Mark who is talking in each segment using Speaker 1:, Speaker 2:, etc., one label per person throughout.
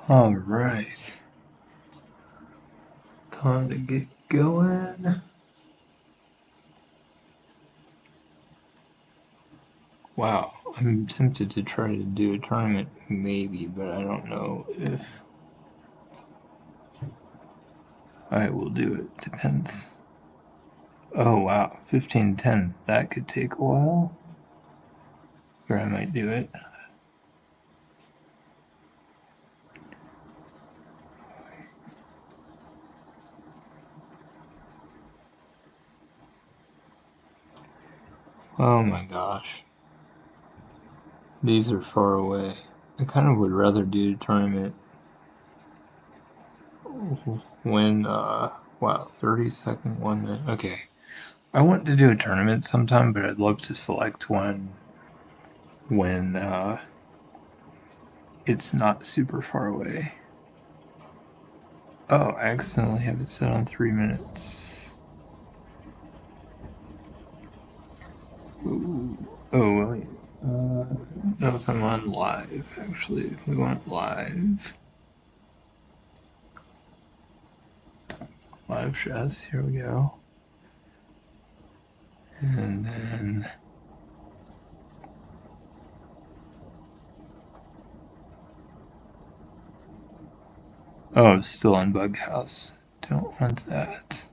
Speaker 1: All right, time to get going. Wow, I'm tempted to try to do a tournament, maybe, but I don't know if I will do it. Depends. Oh wow, 15-10. That could take a while. Or I might do it. Oh my gosh. These are far away. I kind of would rather do a tournament when, wow, 30-second, 1 minute. Okay. I want to do a tournament sometime, but I'd love to select one when, it's not super far away. Oh, I accidentally have it set on 3 minutes. Ooh. Oh, wait. I don't know if I'm on live, actually. We want live. Live chess, here we go. And then... Oh, it's still on Bughouse. Don't want that.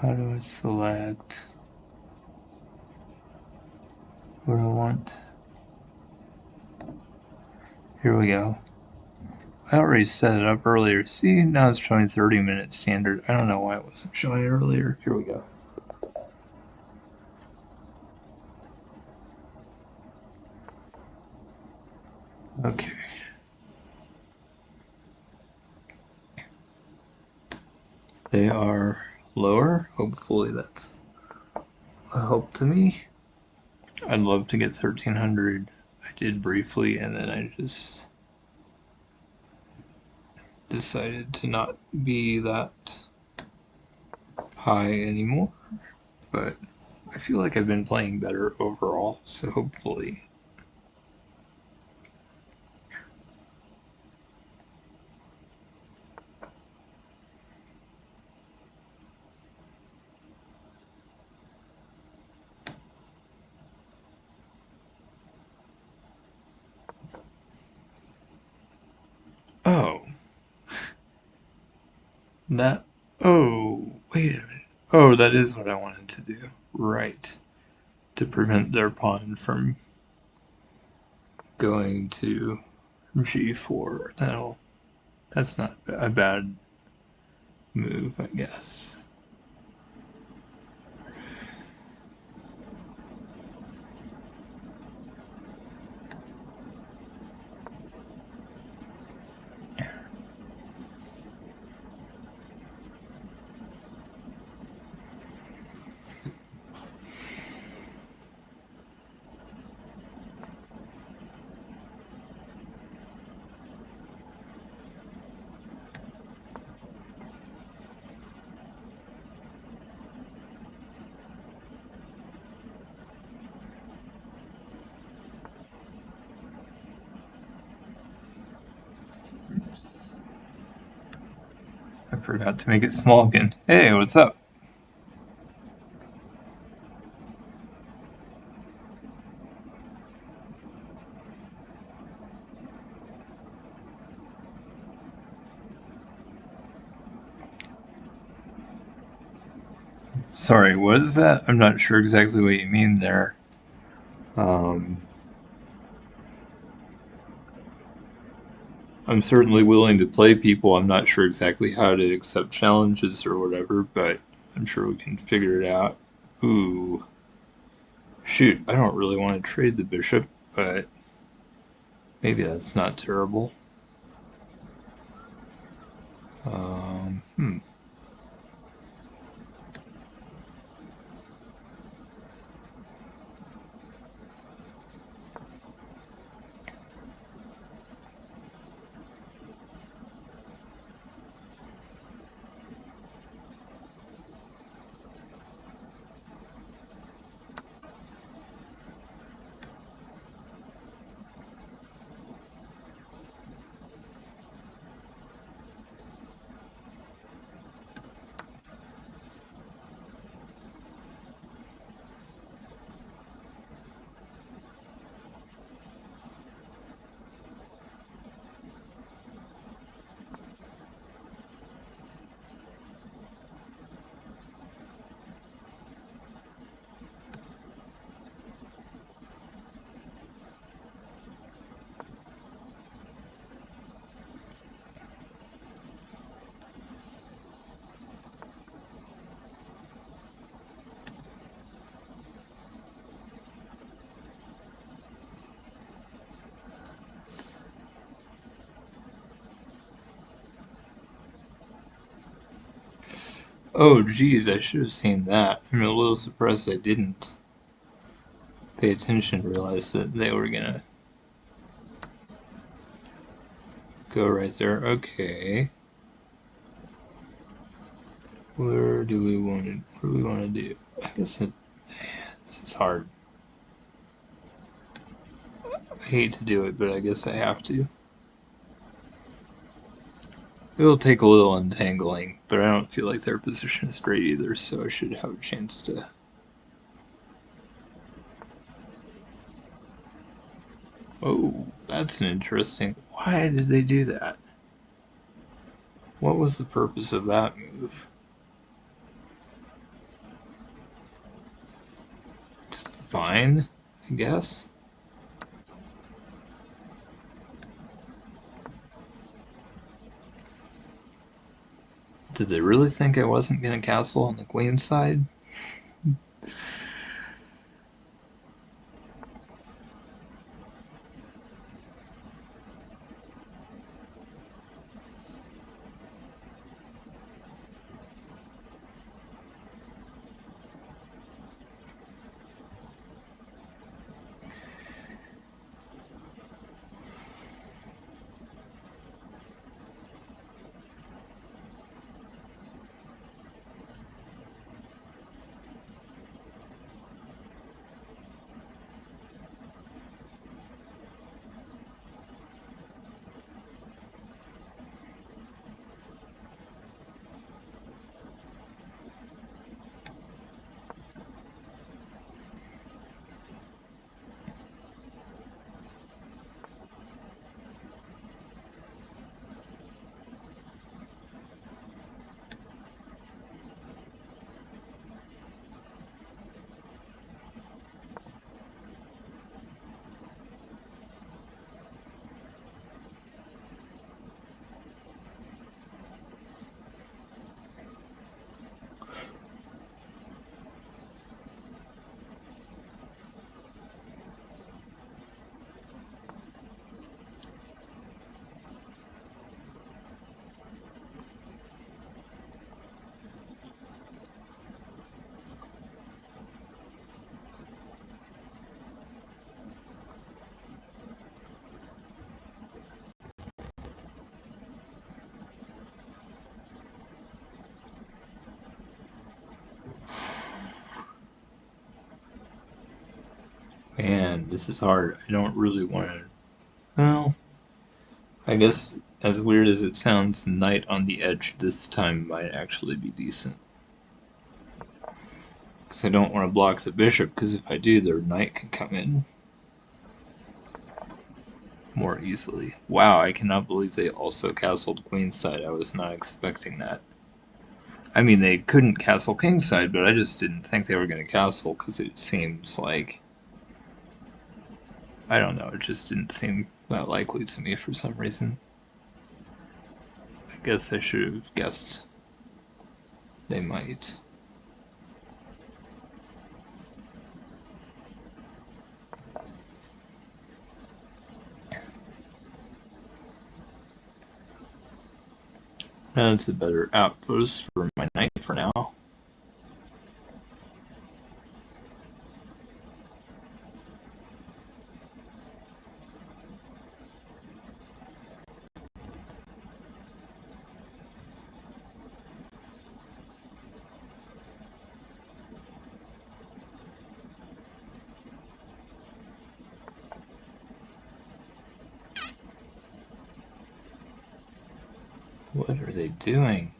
Speaker 1: How do I select what I want? Here we go. I already set it up earlier. See, now it's showing 30-minute standard. I don't know why it wasn't showing earlier. Here we go. Okay. They are lower. Hopefully that's a help to me. I'd love to get 1300. I did briefly, and then I just decided to not be that high anymore. But I feel like I've been playing better overall, so hopefully. Oh. That. Oh, wait a minute. Oh, that is what I wanted to do. Right. To prevent their pawn from going to g4. That's not a bad move, I guess. Oops. I forgot to make it small again. Hey, what's up? Sorry, what is that? I'm not sure exactly what you mean there. I'm certainly willing to play people. I'm not sure exactly how to accept challenges or whatever, but I'm sure we can figure it out. Ooh. Shoot, I don't really want to trade the bishop, but maybe that's not terrible. Hmm. Oh, geez, I should have seen that. I'm a little surprised I didn't pay attention to realize that they were gonna go right there. Okay. What do we want to do? I guess this is hard. I hate to do it, but I guess I have to. It'll take a little untangling, but I don't feel like their position is great either, so I should have a chance to. Oh, that's an interesting. Why did they do that? What was the purpose of that move? It's fine, I guess. Did they really think I wasn't going to castle on the queen's side? Man, this is hard. I don't really want to. Well, I guess as weird as it sounds, knight on the edge this time might actually be decent. Because I don't want to block the bishop, because if I do, their knight can come in more easily. Wow, I cannot believe they also castled queenside. I was not expecting that. I mean, they couldn't castle kingside, but I just didn't think they were going to castle, because it seems like... I don't know, it just didn't seem that likely to me for some reason. I guess I should have guessed they might. That's a better outpost for my knight for now. What are they doing?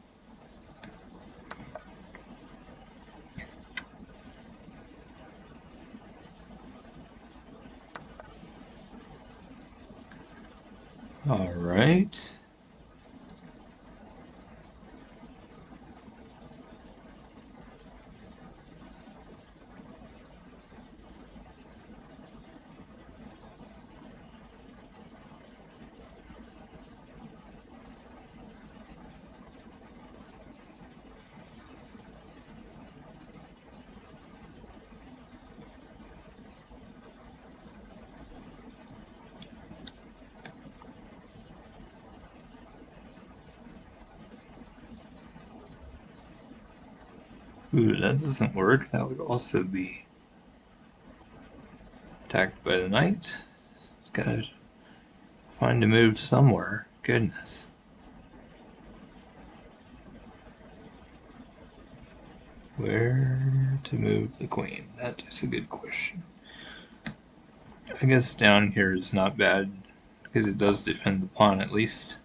Speaker 1: All right. Ooh, that doesn't work. That would also be attacked by the knight. Gotta find a move somewhere. Goodness. Where to move the queen? That is a good question. I guess down here is not bad because it does defend the pawn at least.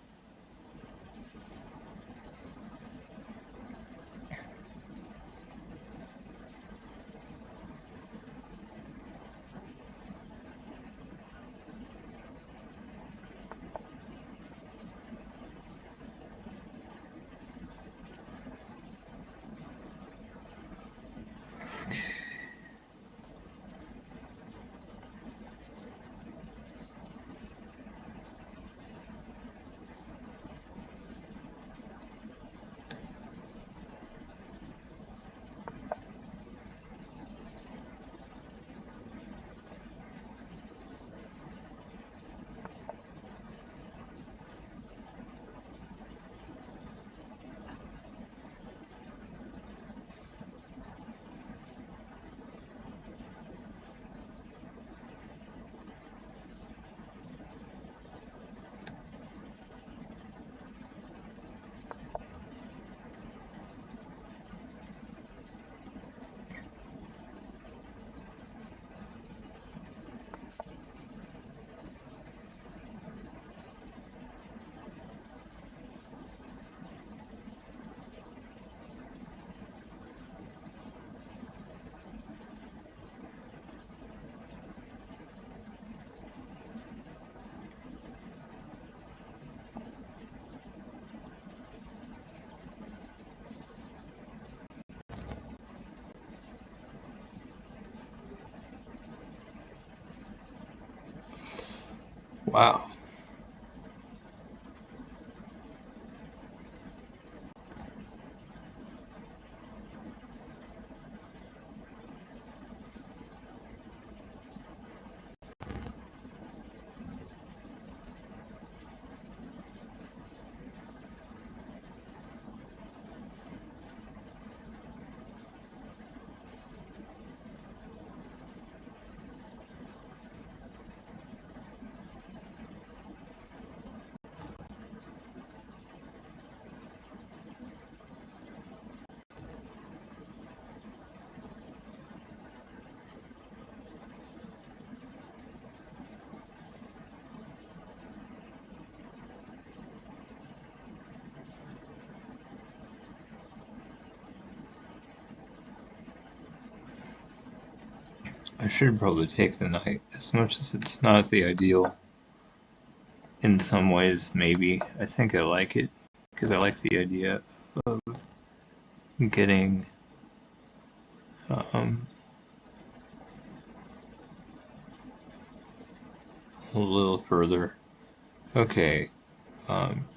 Speaker 1: Wow. I should probably take the knight, as much as it's not the ideal. In some ways, maybe. I think I like it, because I like the idea of getting um, a little further. Okay,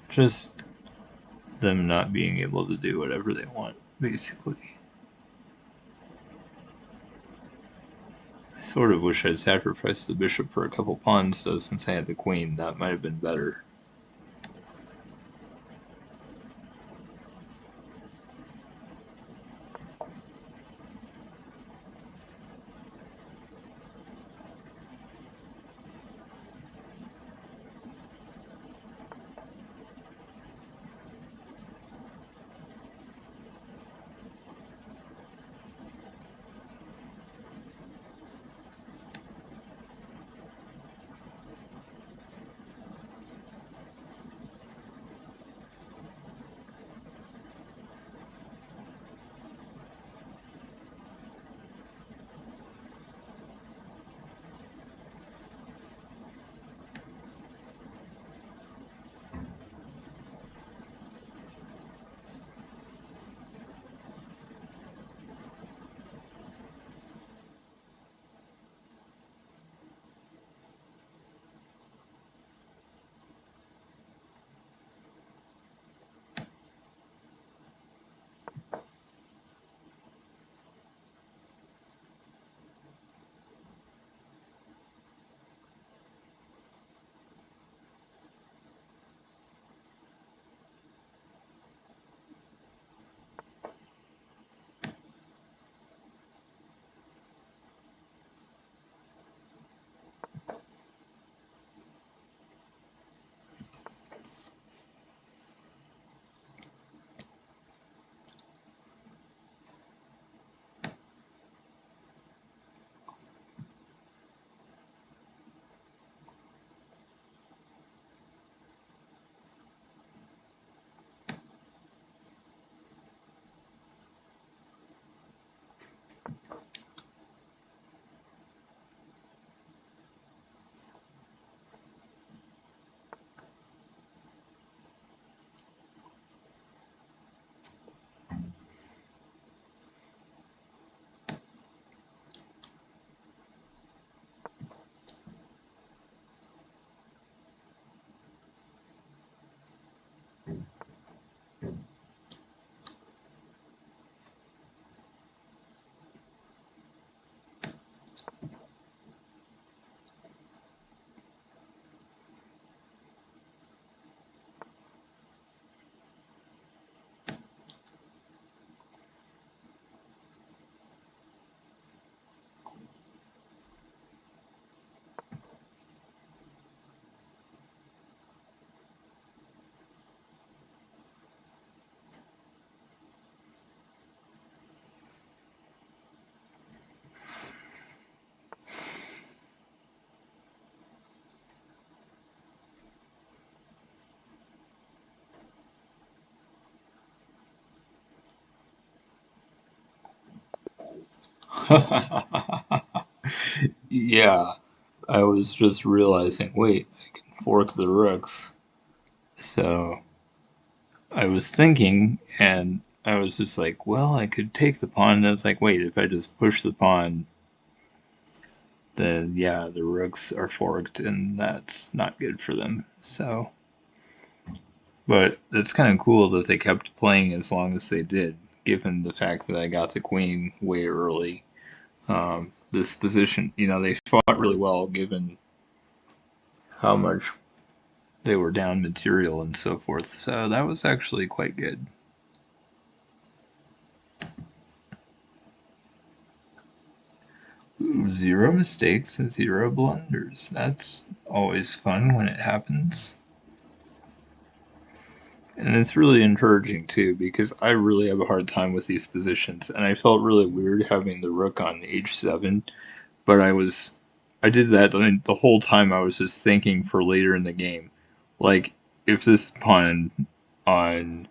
Speaker 1: just them not being able to do whatever they want, basically. I sort of wish I'd sacrificed the bishop for a couple pawns, though, since I had the queen. That might have been better. Yeah, I was just realizing, wait, I can fork the rooks. So I was thinking, and I was just like, well, I could take the pawn. And I was like, wait, if I just push the pawn, then yeah, the rooks are forked, and that's not good for them. So, but it's kind of cool that they kept playing as long as they did, given the fact that I got the queen way early. This position, they fought really well given how much they were down material and so forth. So that was actually quite good. Ooh, 0 mistakes and 0 blunders. That's always fun when it happens. And it's really encouraging too, because I really have a hard time with these positions, and I felt really weird having the rook on h7, but I did that the whole time. I was just thinking for later in the game. Like, if on this pawn on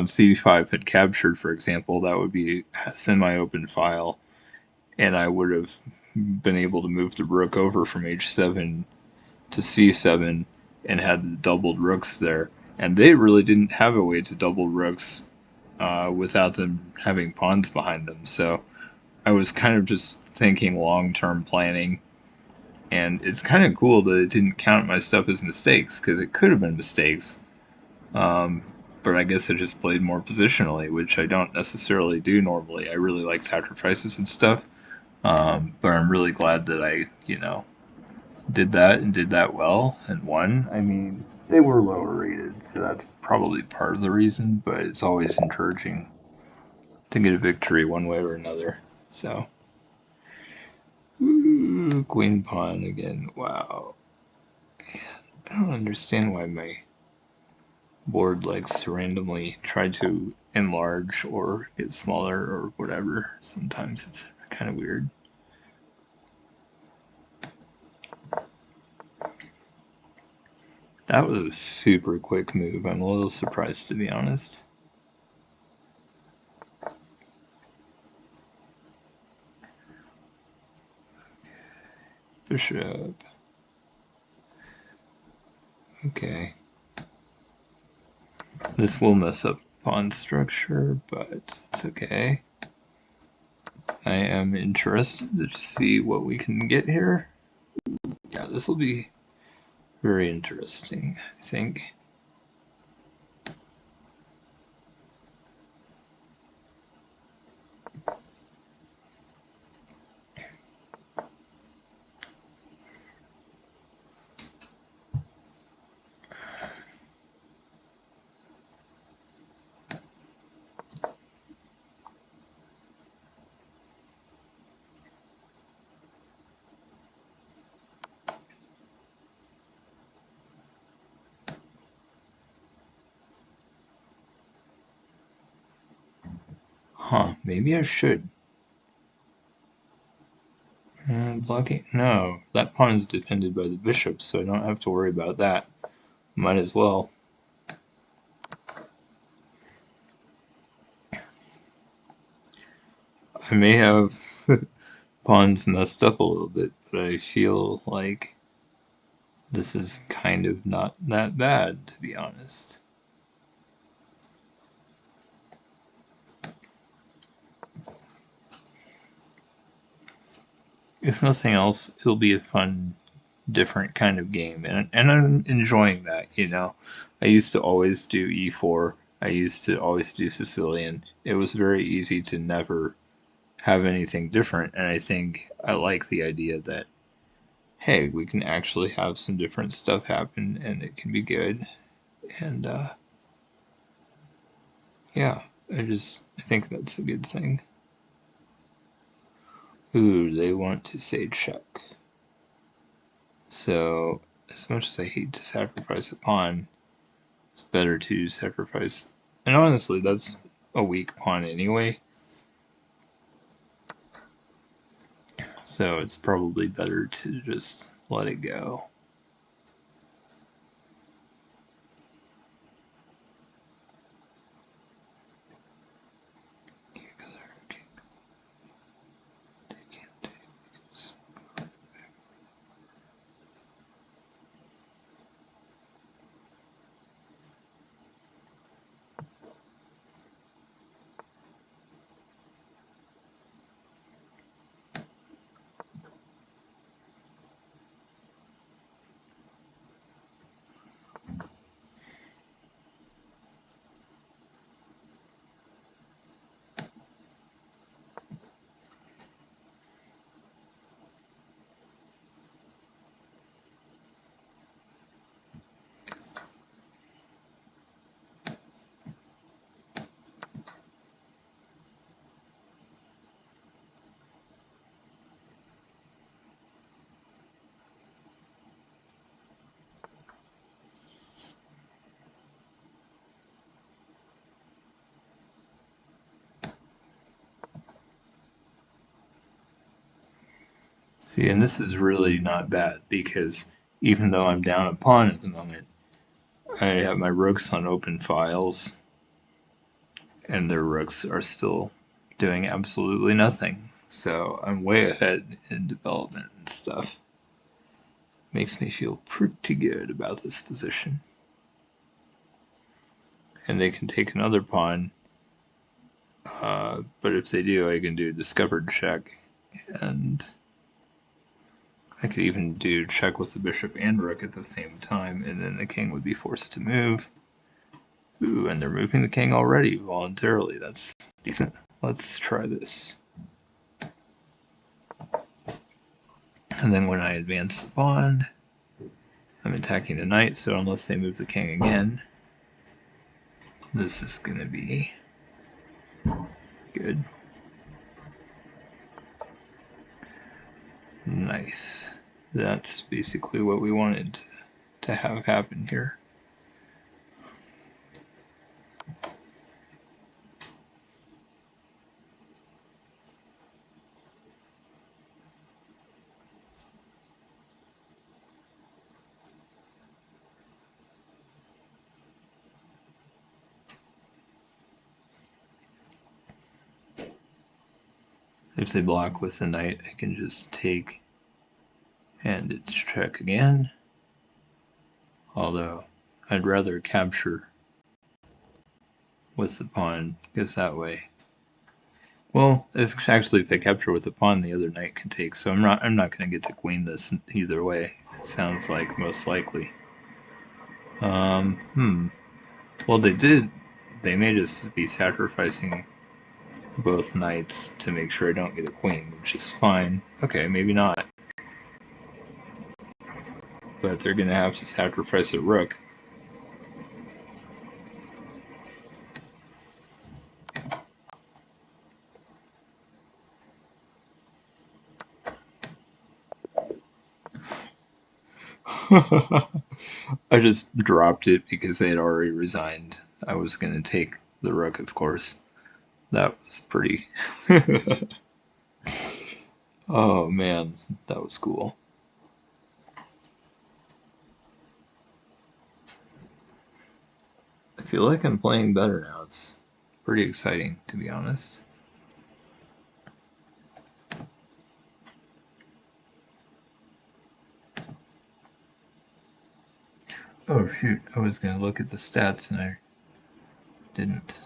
Speaker 1: c5 had captured, for example, that would be a semi-open file, and I would have been able to move the rook over from h7 to c7 and had the doubled rooks there. And they really didn't have a way to double rooks without them having pawns behind them. So I was kind of just thinking long-term planning, and it's kind of cool that it didn't count my stuff as mistakes, because it could have been mistakes. Um, but I guess I just played more positionally, which I don't necessarily do normally. I really like sacrifices and stuff, but I'm really glad that I, did that and did that well and won. I mean, they were lower rated, so that's probably part of the reason, but it's always encouraging to get a victory one way or another. So, ooh, queen pawn again. Wow. I don't understand why my board likes to randomly try to enlarge or get smaller or whatever. Sometimes it's kind of weird. That was a super quick move. I'm a little surprised, to be honest. Bishop. Okay. This will mess up pawn structure, but it's okay. I am interested to see what we can get here. Yeah, this will be very interesting, I think. Huh, maybe I should. Blocking? No, that pawn is defended by the bishop, so I don't have to worry about that. Might as well. I may have pawns messed up a little bit, but I feel like this is kind of not that bad, to be honest. If nothing else, it'll be a fun, different kind of game, and I'm enjoying that, you know. I used to always do e4, I used to always do Sicilian. It was very easy to never have anything different, and I think I like the idea that, hey, we can actually have some different stuff happen, and it can be good, and yeah, I think that's a good thing. Ooh, they want to say check. So, as much as I hate to sacrifice a pawn, it's better to sacrifice. And honestly, that's a weak pawn anyway. So it's probably better to just let it go. See, and this is really not bad because even though I'm down a pawn at the moment, I have my rooks on open files, and their rooks are still doing absolutely nothing. So I'm way ahead in development and stuff. Makes me feel pretty good about this position. And they can take another pawn, but if they do, I can do discovered check, and I could even do check with the bishop and rook at the same time, and then the king would be forced to move. Ooh, and they're moving the king already voluntarily. That's decent. Let's try this. And then when I advance the pawn, I'm attacking the knight, so unless they move the king again, this is going to be good. Nice. That's basically what we wanted to have happen here. If they block with the knight, I can just take, and it's check again. Although, I'd rather capture with the pawn, because that way... Well, if I capture with the pawn, the other knight can take, so I'm not going to get to queen this either way. Sounds like most likely. Well, they may just be sacrificing both knights to make sure I don't get a queen, which is fine. Okay, maybe not. But they're going to have to sacrifice a rook. I just dropped it because they had already resigned. I was going to take the rook, of course. That was pretty... Oh man, that was cool. I feel like I'm playing better now. It's pretty exciting, to be honest. Oh shoot, I was gonna look at the stats and I didn't.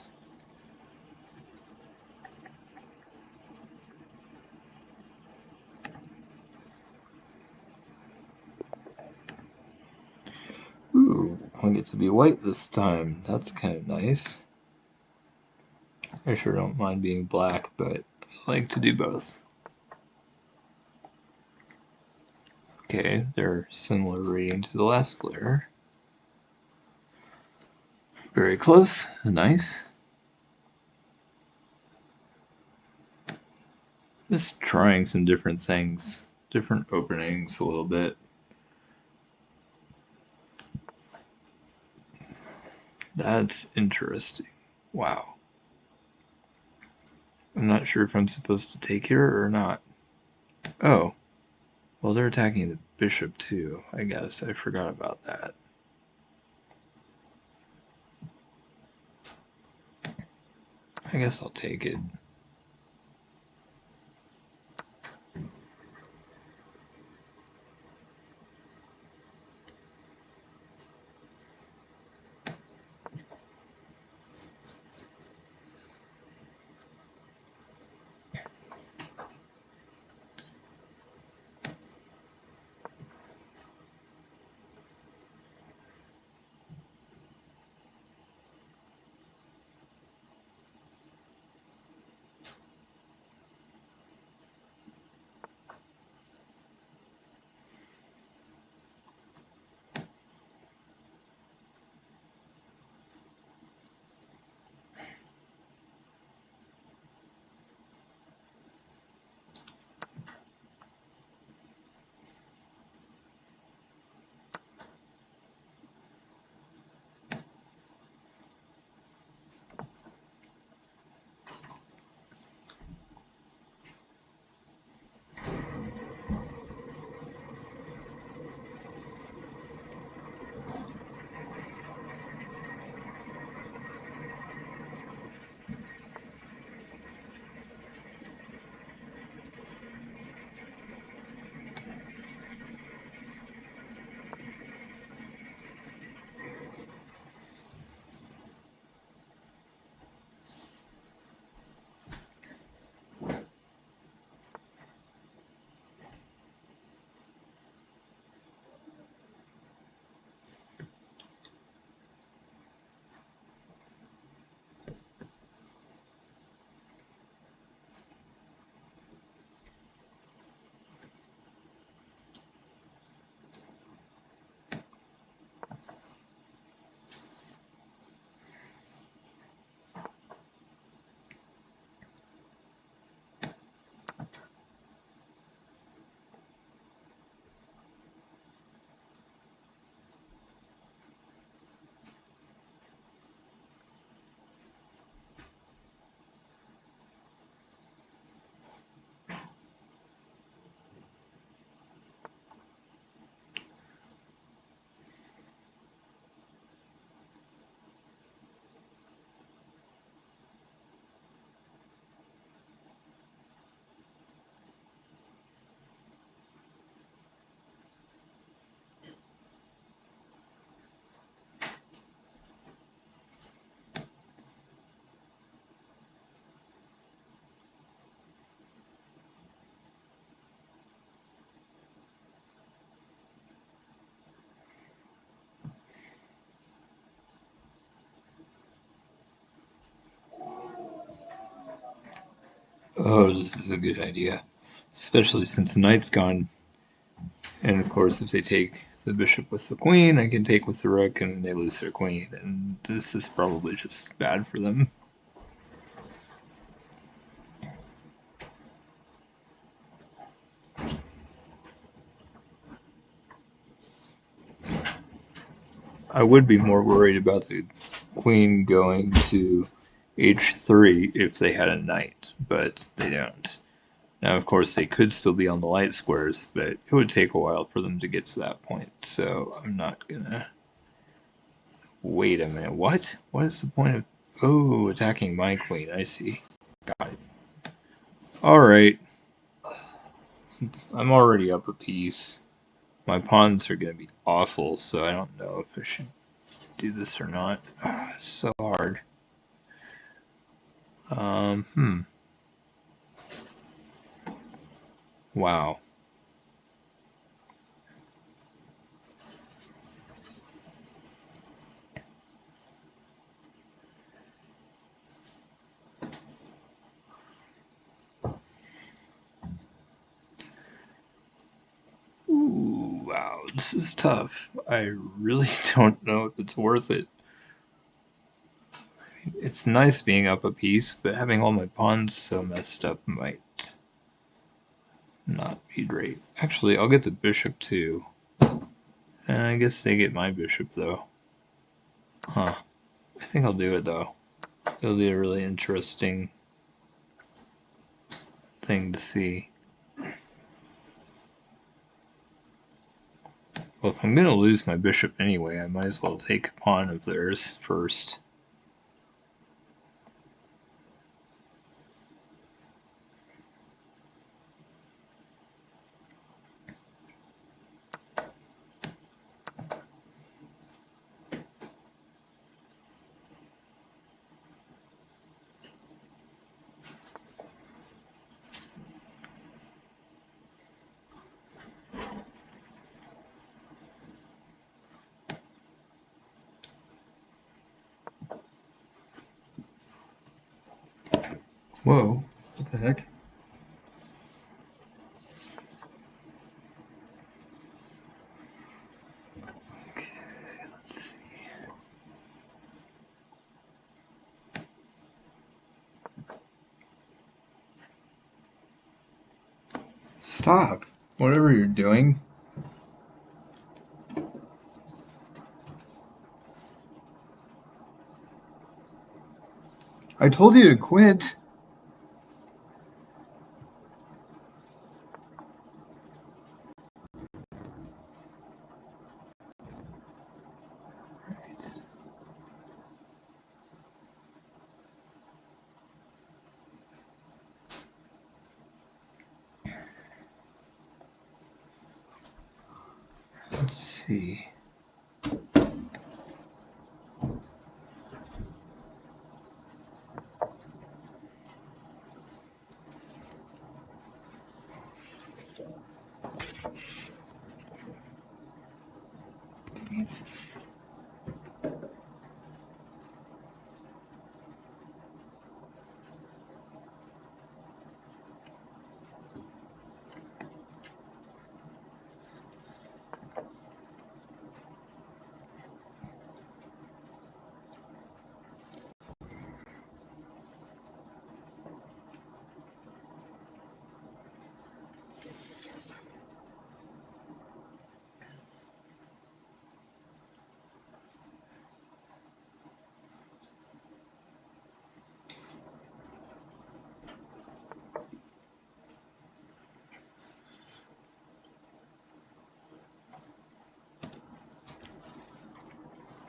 Speaker 1: Ooh, I get to be white this time. That's kind of nice. I sure don't mind being black, but I like to do both. Okay, they're similar rating to the last player. Very close, nice. Just trying some different things, different openings a little bit. That's interesting. Wow. I'm not sure if I'm supposed to take here or not. Oh, well, they're attacking the bishop too, I guess. I forgot about that. I guess I'll take it. Oh, this is a good idea. Especially since the knight's gone. And of course, if they take the bishop with the queen, I can take with the rook, and then they lose their queen. And this is probably just bad for them. I would be more worried about the queen going to h3 if they had a knight, but they don't. Now, of course, they could still be on the light squares, but it would take a while for them to get to that point, so I'm not gonna... Wait a minute, what? What is the point of... Oh, attacking my queen, I see. Got it. Alright. I'm already up a piece. My pawns are going to be awful, so I don't know if I should do this or not. It's so hard. Wow. Ooh, wow, this is tough. I really don't know if it's worth it. It's nice being up a piece, but having all my pawns so messed up might not be great. Actually, I'll get the bishop too. And I guess they get my bishop though. Huh. I think I'll do it though. It'll be a really interesting thing to see. Well, if I'm gonna lose my bishop anyway, I might as well take a pawn of theirs first. Whoa, what the heck? Okay, let's see. Stop! Whatever you're doing. I told you to quit. Let's see.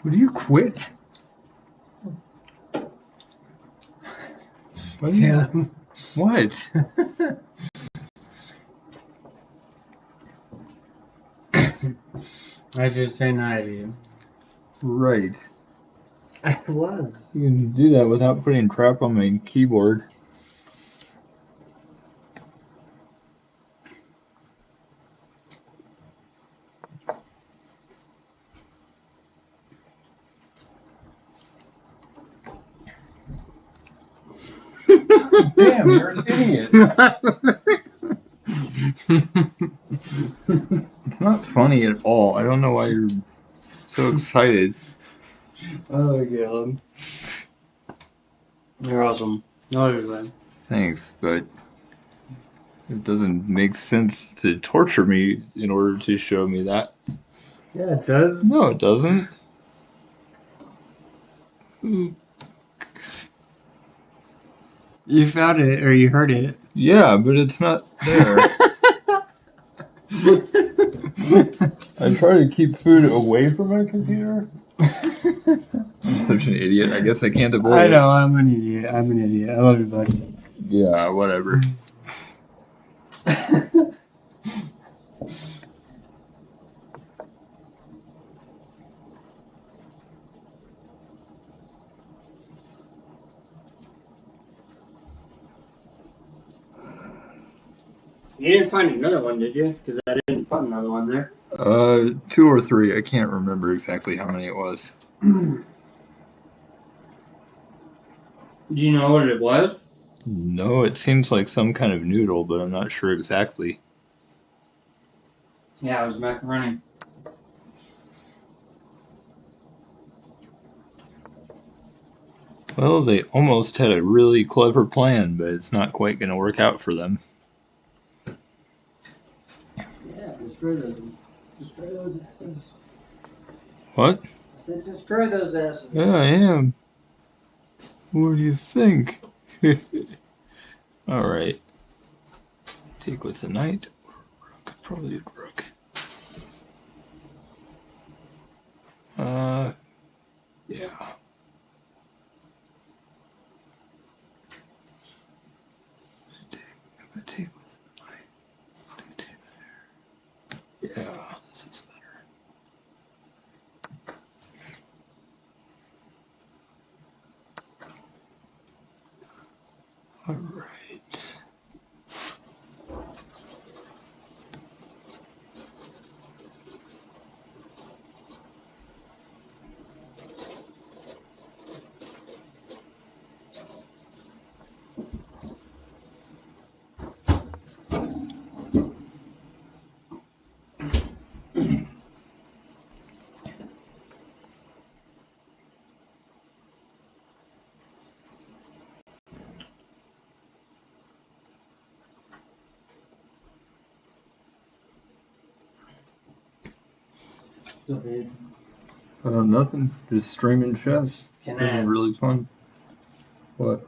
Speaker 1: Would you quit? What?
Speaker 2: Yeah.
Speaker 1: What?
Speaker 2: I just saying hi to you.
Speaker 1: Right.
Speaker 2: I was.
Speaker 1: You can do that without putting crap on my keyboard. Damn, you're an idiot. It's not funny at all. I don't know why you're so excited.
Speaker 2: Oh, God. You're awesome. I love you, man.
Speaker 1: Thanks, but it doesn't make sense to torture me in order to show me that.
Speaker 2: Yeah, it does.
Speaker 1: No, it doesn't.
Speaker 2: You found it, or you heard it.
Speaker 1: Yeah, but it's not there. I try to keep food away from my computer. I'm such an idiot. I guess I can't avoid it.
Speaker 2: I know, I'm an idiot. I'm an idiot. I love you, buddy.
Speaker 1: Yeah, whatever.
Speaker 2: You didn't find another one, did you? Because I didn't put another one there.
Speaker 1: 2 or 3. I can't remember exactly how many it was.
Speaker 2: Do you know what it was?
Speaker 1: No, it seems like some kind of noodle, but I'm not sure exactly.
Speaker 2: Yeah, it was macaroni.
Speaker 1: Well, they almost had a really clever plan, but it's not quite going to work out for them.
Speaker 2: Yeah, destroy those asses.
Speaker 1: What?
Speaker 2: I said destroy those asses.
Speaker 1: Yeah, I am. What do you think? Alright. Take with the knight. Rook. Probably a rook. Yeah. I'm gonna take with the knight. Yeah, this is better. Alright. Nothing. Just streaming chess. It's been really fun. What?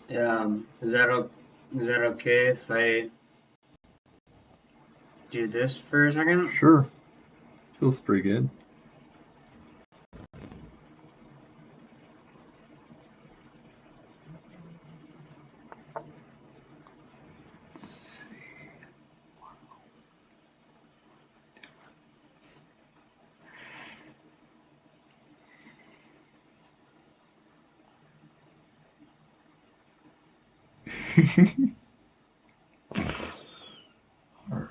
Speaker 2: Is that okay if I do this for a second?
Speaker 1: Sure. Feels pretty good. Let's see. Alright.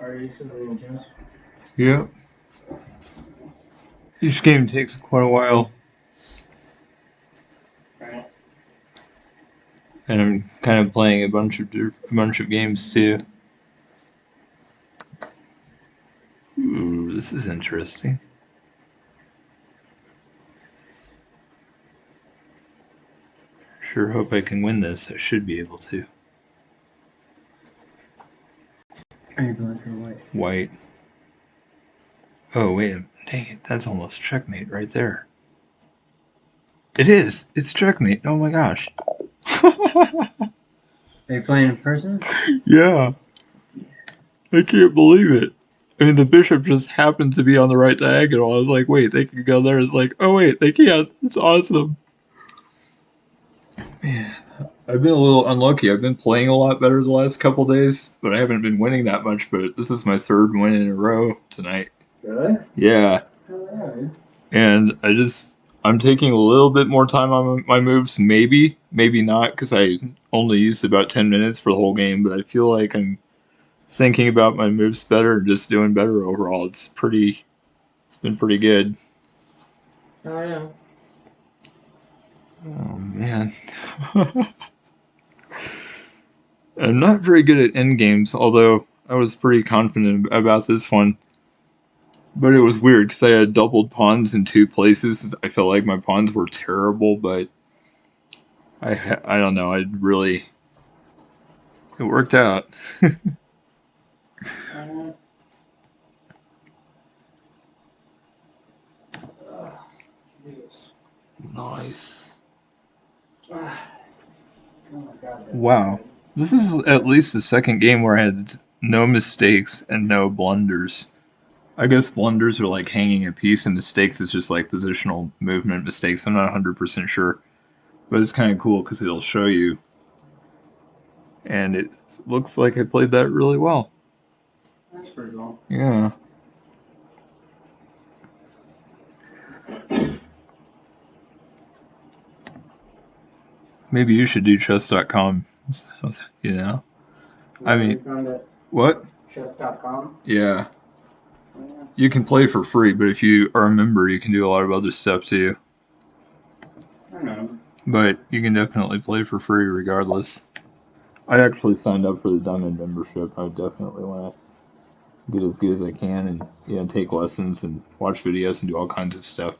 Speaker 2: Are you still doing chess?
Speaker 1: Yeah. Each game takes quite a while.
Speaker 2: Right.
Speaker 1: And I'm kind of playing a bunch of games too. Ooh, this is interesting. Sure hope I can win this. I should be able to.
Speaker 2: Are you black or white?
Speaker 1: White. Oh, wait. Dang it. That's almost checkmate right there. It is. It's checkmate. Oh my gosh.
Speaker 2: Are you playing in person?
Speaker 1: Yeah, I can't believe it. I mean, the bishop just happened to be on the right diagonal. I was like, wait, they can go there. It's like, oh wait, they can't. It's awesome. Man, I've been a little unlucky. I've been playing a lot better the last couple days, but I haven't been winning that much. But this is my third win in a row tonight.
Speaker 2: Really?
Speaker 1: Yeah,
Speaker 2: Alright.
Speaker 1: and I'm taking a little bit more time on my moves. Maybe not, because I only used about 10 minutes for the whole game. But I feel like I'm thinking about my moves better and just doing better overall. It's been pretty good.
Speaker 2: Oh, yeah.
Speaker 1: Oh man. I'm not very good at end games, although I was pretty confident about this one. But it was weird because I had doubled pawns in two places. I felt like my pawns were terrible, but I don't know. It worked out.
Speaker 2: Uh,
Speaker 1: Nice.
Speaker 2: oh my god.
Speaker 1: Wow. This is at least the second game where I had no mistakes and no blunders. I guess blunders are like hanging a piece, and mistakes is just like positional movement mistakes. I'm not 100% sure, but it's kind of cool because it'll show you, and it looks like I played that really well.
Speaker 2: That's pretty cool.
Speaker 1: Yeah. Maybe you should do chess.com. You know? I mean,
Speaker 2: You found it
Speaker 1: what?
Speaker 2: chess.com?
Speaker 1: Yeah.
Speaker 2: Yeah.
Speaker 1: You can play for free, but if you are a member, you can do a lot of other stuff too.
Speaker 2: I don't know.
Speaker 1: But you can definitely play for free regardless. I actually signed up for the Diamond membership. I definitely want to get as good as I can and take lessons and watch videos and do all kinds of stuff.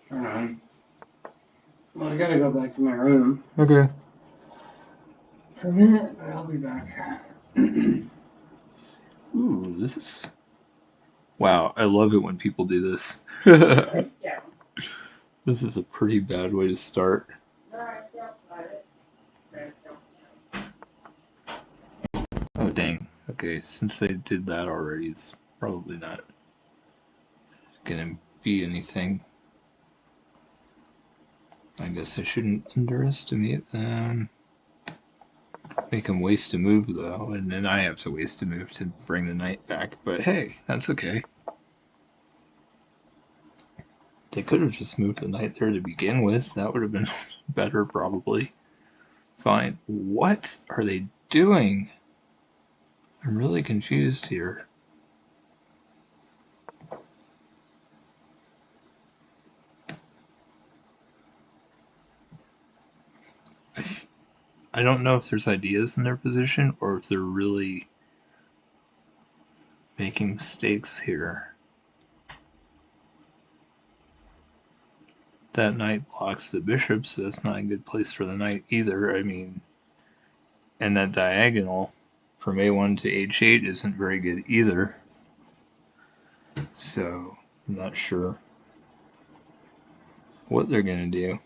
Speaker 2: Turn on. Well, I gotta go back to my room
Speaker 1: Okay.
Speaker 2: for a minute, but I'll be back.
Speaker 1: Ooh, this is. Wow, I love it when people do this.
Speaker 2: Yeah.
Speaker 1: This is a pretty bad way to start. Oh, dang. Okay, since they did that already, it's probably not gonna be anything. I guess I shouldn't underestimate them. Make them waste a move, though, and then I have to waste a move to bring the knight back. But hey, that's okay. They could have just moved the knight there to begin with. That would have been better, probably. Fine. What are they doing? I'm really confused here. I don't know if there's ideas in their position or if they're really making mistakes here. That knight blocks the bishop, so that's not a good place for the knight either. I mean, and that diagonal from a1 to h8 isn't very good either. So, I'm not sure what they're going to do.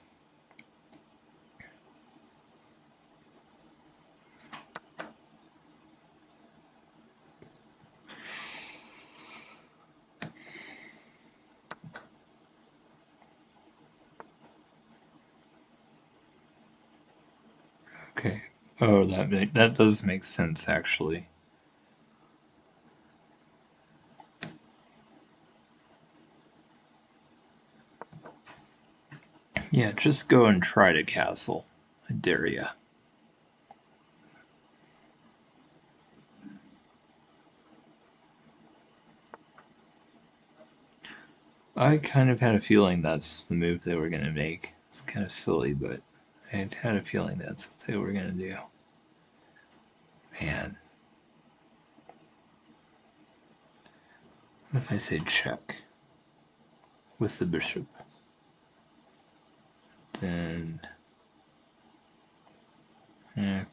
Speaker 1: Okay. Oh, that does make sense, actually. Yeah, just go and try to castle. I dare ya. I kind of had a feeling that's the move they were going to make. It's kind of silly, but I had a feeling that's what they were going to do. Man. What if I say check with the bishop? Then.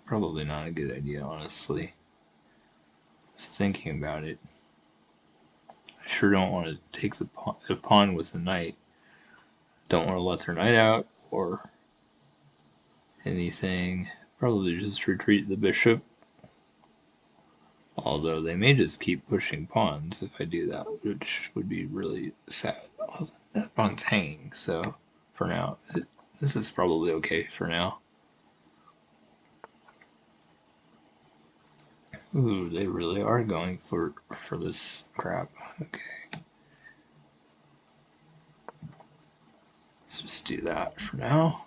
Speaker 1: Probably not a good idea, honestly. I was thinking about it. I sure don't want to take the pawn with the knight don't want to let their knight out or anything. Probably just retreat the bishop. Although they may just keep pushing pawns if I do that, which would be really sad. Well, that pawn's hanging, so for now, this is probably okay for now. Ooh, they really are going for this crap. Okay. Let's just do that for now.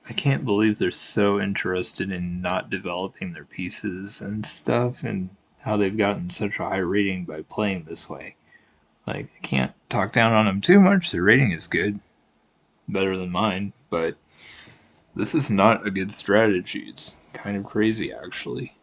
Speaker 1: I can't believe they're so interested in not developing their pieces and stuff, and how they've gotten such a high rating by playing this way. Like, I can't talk down on them too much. Their rating is good. Better than mine, but this is not a good strategy. It's kind of crazy, actually.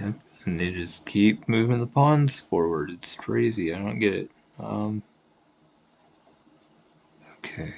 Speaker 1: Yep, and they just keep moving the pawns forward. It's crazy. I don't get it. Okay.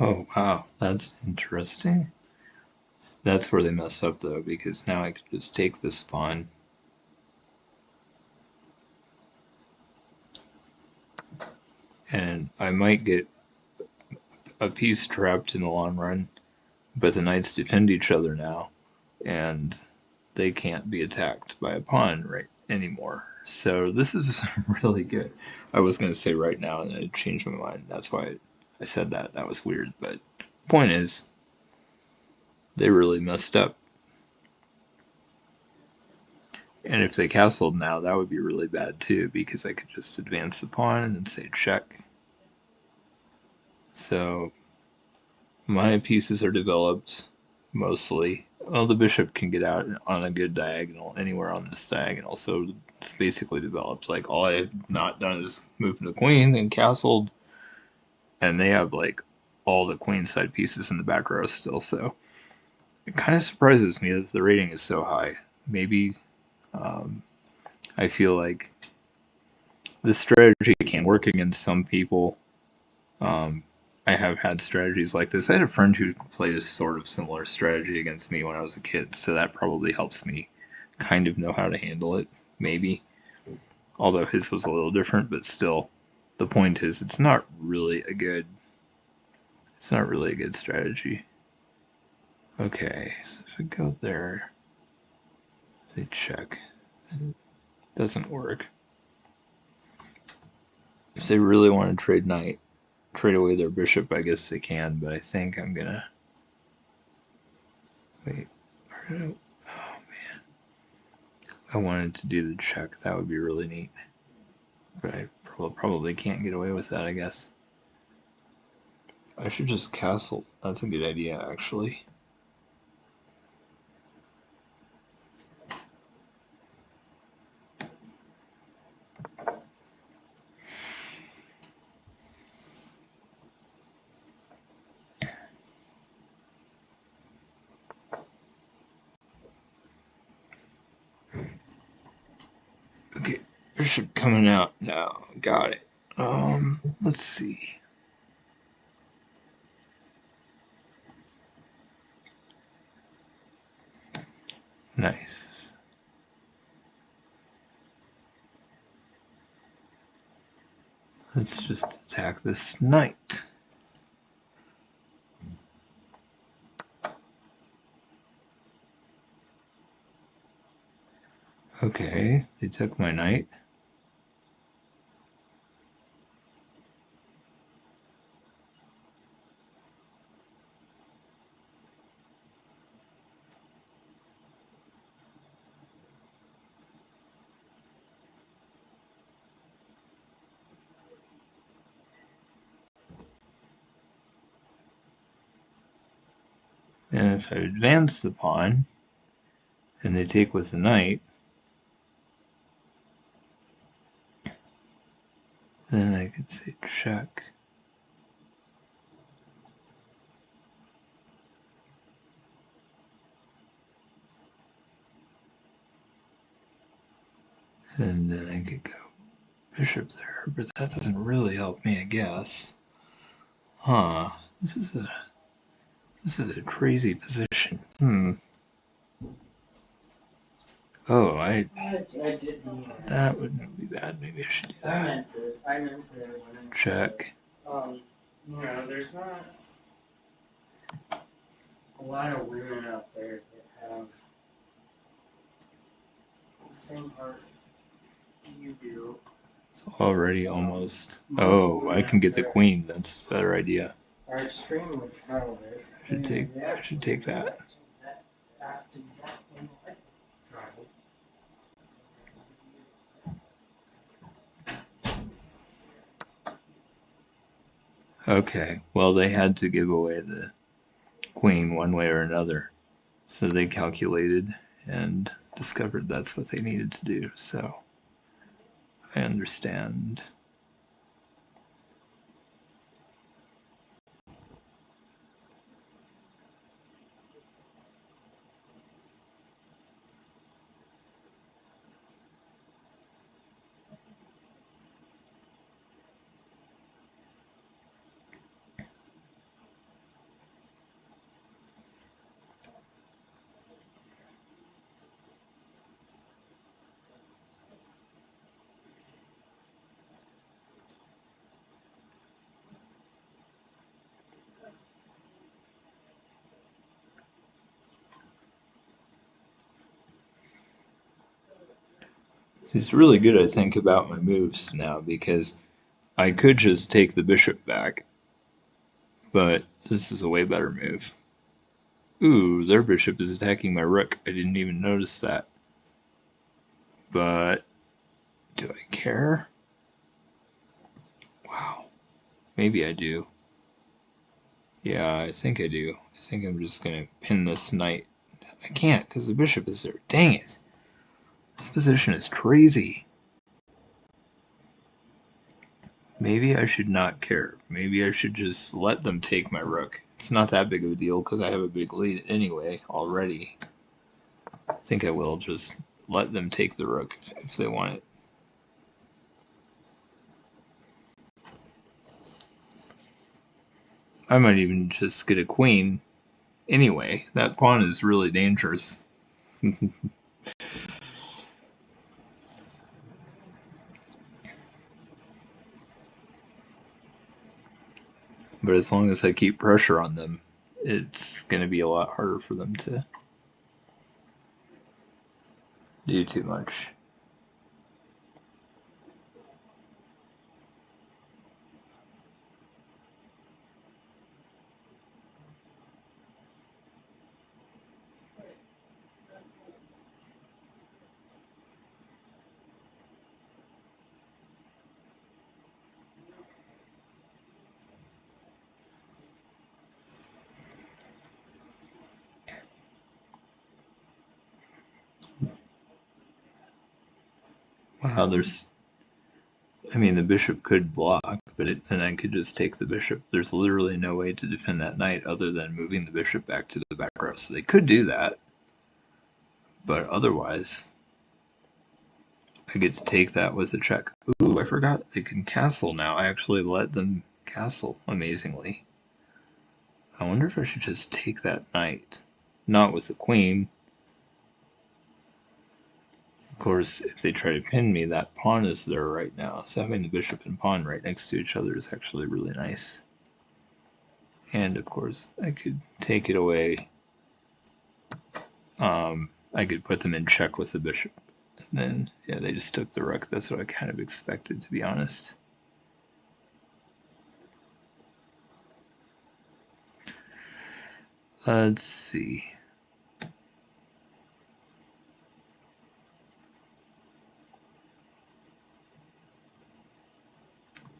Speaker 1: Oh, wow. That's interesting. That's where they mess up, though, because now I could just take this pawn. And I might get a piece trapped in the long run, but the knights defend each other now, and they can't be attacked by a pawn right anymore. So this is really good. I was going to say right now, and I changed my mind. That's why I said that. That was weird. But point is, they really messed up. And if they castled now, that would be really bad too, because I could just advance the pawn and then say check. So my pieces are developed mostly. Well, the bishop can get out on a good diagonal anywhere on this diagonal, so it's basically developed. Like, all I've not done is move the queen and castled, and they have like all the queenside pieces in the back row still, so it kind of surprises me that the rating is so high. Maybe I feel like this strategy can work against some people. Um, I have had strategies like this. I had a friend who played a sort of similar strategy against me when I was a kid, so that probably helps me kind of know how to handle it, maybe. Although his was a little different, but still, the point is, it's not really a good strategy. Okay, so if I go there, say check, it doesn't work. If they really want to trade away their bishop, I guess they can, but I think I'm gonna wait. Oh man, I wanted to do the check. That would be really neat, but I probably can't get away with that, I guess. I should just castle. That's a good idea, actually. Okay, bishop coming out now. Got it. Let's see. Nice. Let's just attack this knight. Okay, they took my knight. And if I advance the pawn, and they take with the knight, then I could say check. And then I could go bishop there, but that doesn't really help me, I guess. Huh. This is a crazy position. Oh,
Speaker 2: did mean it.
Speaker 1: that wouldn't be bad. Maybe I should do that.
Speaker 2: I meant to when I
Speaker 1: Check.
Speaker 2: there's not a lot of women out there that have the same heart you do.
Speaker 1: It's already almost. Oh, I can get the queen. That's a better idea.
Speaker 2: Are extremely childish.
Speaker 1: I should take that.
Speaker 2: Act exactly like child.
Speaker 1: Okay, well, they had to give away the queen one way or another. So they calculated and discovered that's what they needed to do. So I understand. It's really good, I think, about my moves now because I could just take the bishop back, but this is a way better move. Ooh, their bishop is attacking my rook. I didn't even notice that. But do I care? Wow. Maybe I do. Yeah, I think I do. I think I'm just going to pin this knight. I can't because the bishop is there. Dang it. This position is crazy. Maybe I should not care. Maybe I should just let them take my rook. It's not that big of a deal because I have a big lead anyway already. I think I will just let them take the rook if they want it. I might even just get a queen anyway. That pawn is really dangerous. But as long as I keep pressure on them, it's going to be a lot harder for them to do too much. Wow, the bishop could block, but then I could just take the bishop. There's literally no way to defend that knight other than moving the bishop back to the back row. So they could do that, but otherwise, I get to take that with a check. Ooh, I forgot they can castle now. I actually let them castle, amazingly. I wonder if I should just take that knight. Not with the queen. Of course, if they try to pin me, that pawn is there right now. So having the bishop and pawn right next to each other is actually really nice. And of course, I could take it away. I could put them in check with the bishop. And then, yeah, they just took the rook. That's what I kind of expected, to be honest. Let's see.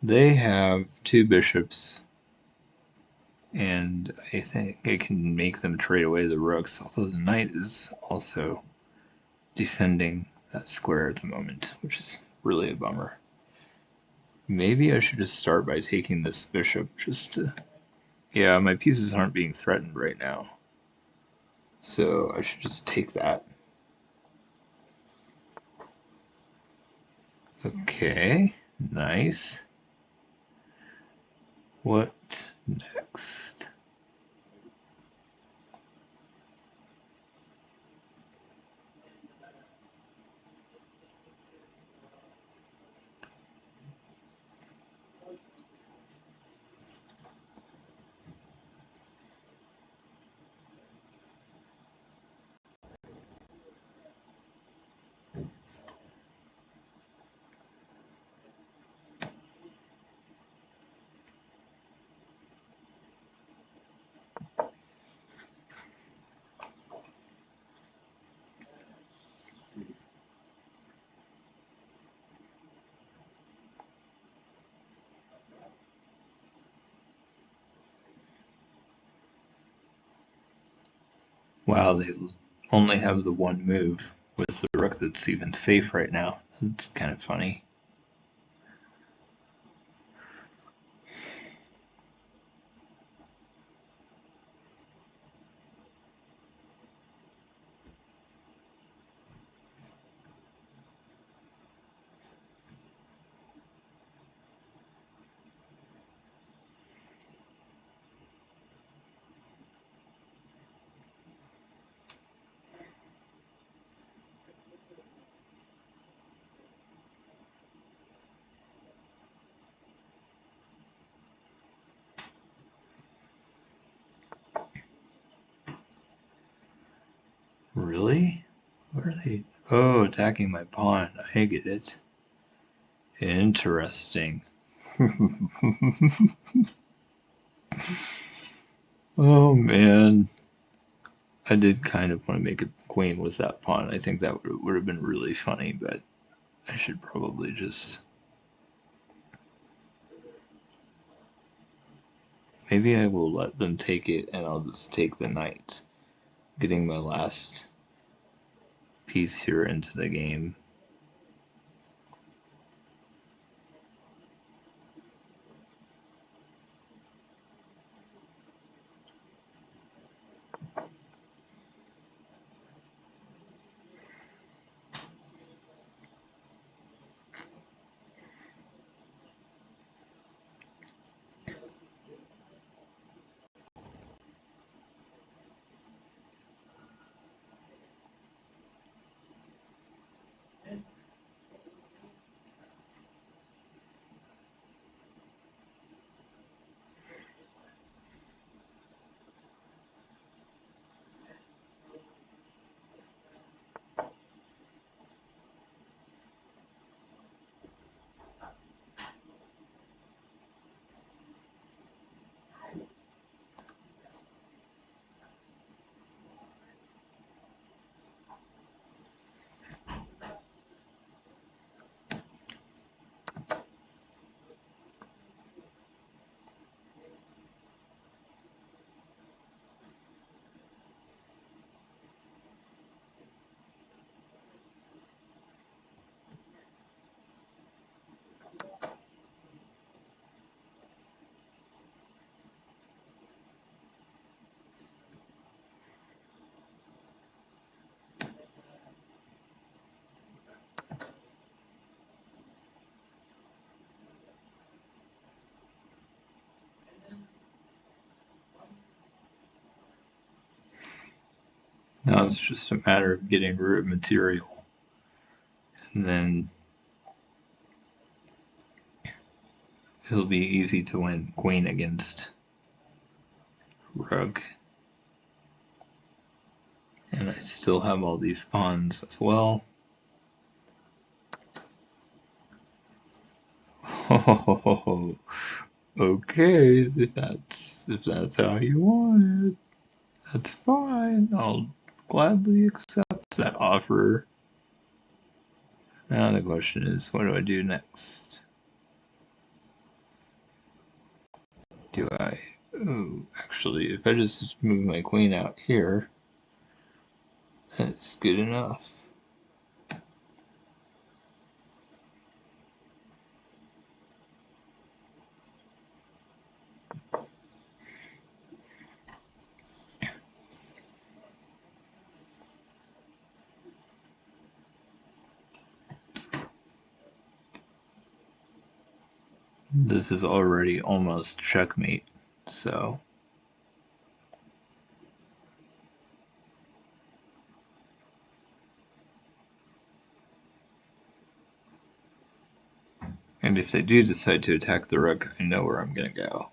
Speaker 1: They have two bishops. And I think I can make them trade away the rooks, although the knight is also defending that square at the moment, which is really a bummer. Maybe I should just start by taking this bishop just to... Yeah, my pieces aren't being threatened right now. So I should just take that. Okay, nice. What next? Wow, they only have the one move with the rook that's even safe right now. That's kind of funny. Really? What are they? Oh, attacking my pawn. I get it. Interesting. Oh man. I did kind of want to make a queen with that pawn. I think that would have been really funny, but I should probably just... Maybe I will let them take it and I'll just take the knight. Getting my last piece here into the game. Now it's just a matter of getting root material. And then it'll be easy to win queen against rook. And I still have all these pawns as well. Oh, okay, if that's how you want it, that's fine. I'll gladly accept that offer. Now the question is, what do I do next? Do I Ooh, actually, if I just move my queen out here, that's good enough. This is already almost checkmate, so... And if they do decide to attack the rook, I know where I'm gonna go.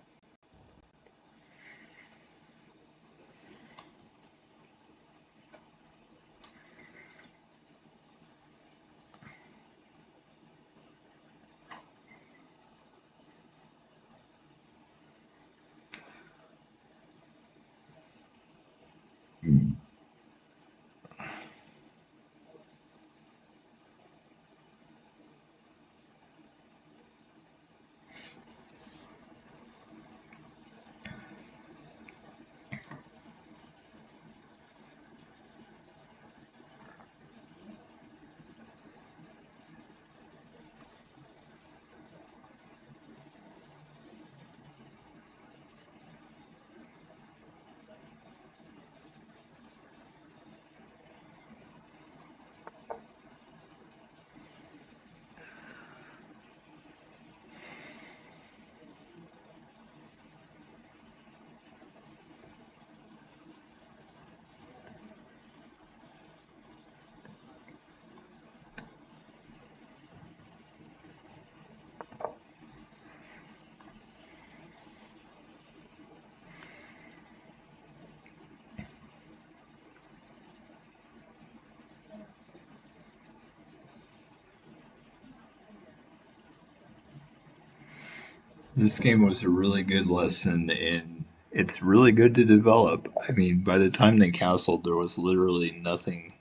Speaker 1: This game was a really good lesson in it's really good to develop. I mean, by the time they castled, there was literally nothing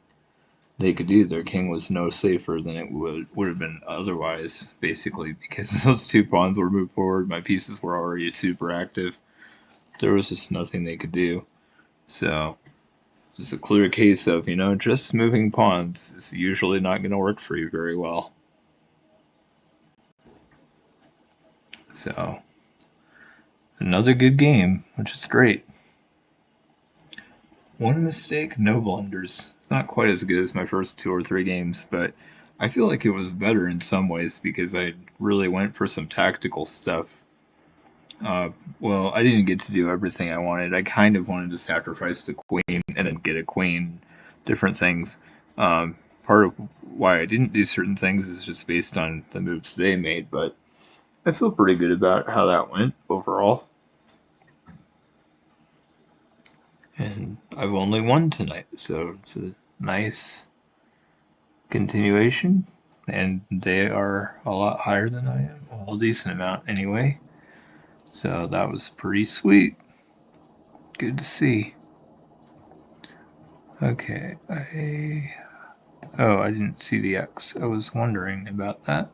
Speaker 1: they could do. Their king was no safer than it would have been otherwise, basically, because those two pawns were moved forward. My pieces were already super active. There was just nothing they could do. So, it's a clear case of, just moving pawns is usually not going to work for you very well. So, another good game, which is great. One mistake, no blunders. Not quite as good as my first 2 or 3 games, but I feel like it was better in some ways because I really went for some tactical stuff. Well, I didn't get to do everything I wanted. I kind of wanted to sacrifice the queen and then get a queen, different things. Part of why I didn't do certain things is just based on the moves they made, but I feel pretty good about how that went overall. And I've only won tonight, so it's a nice continuation. And they are a lot higher than I am. Well, a decent amount anyway. So that was pretty sweet. Good to see. Okay, I didn't see the X. I was wondering about that.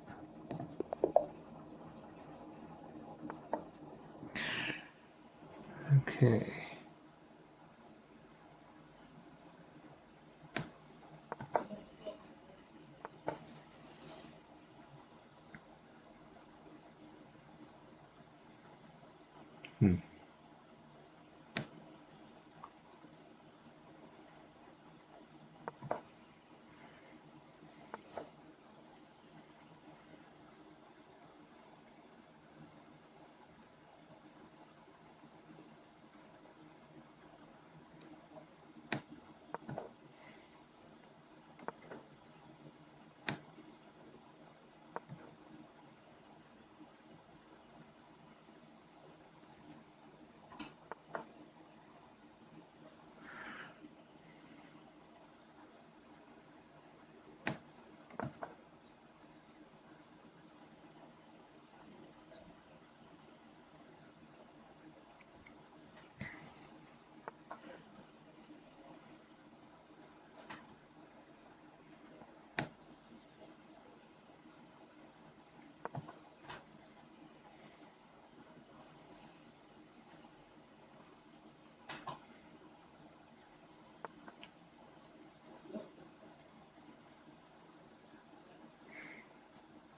Speaker 1: Okay. Hmm.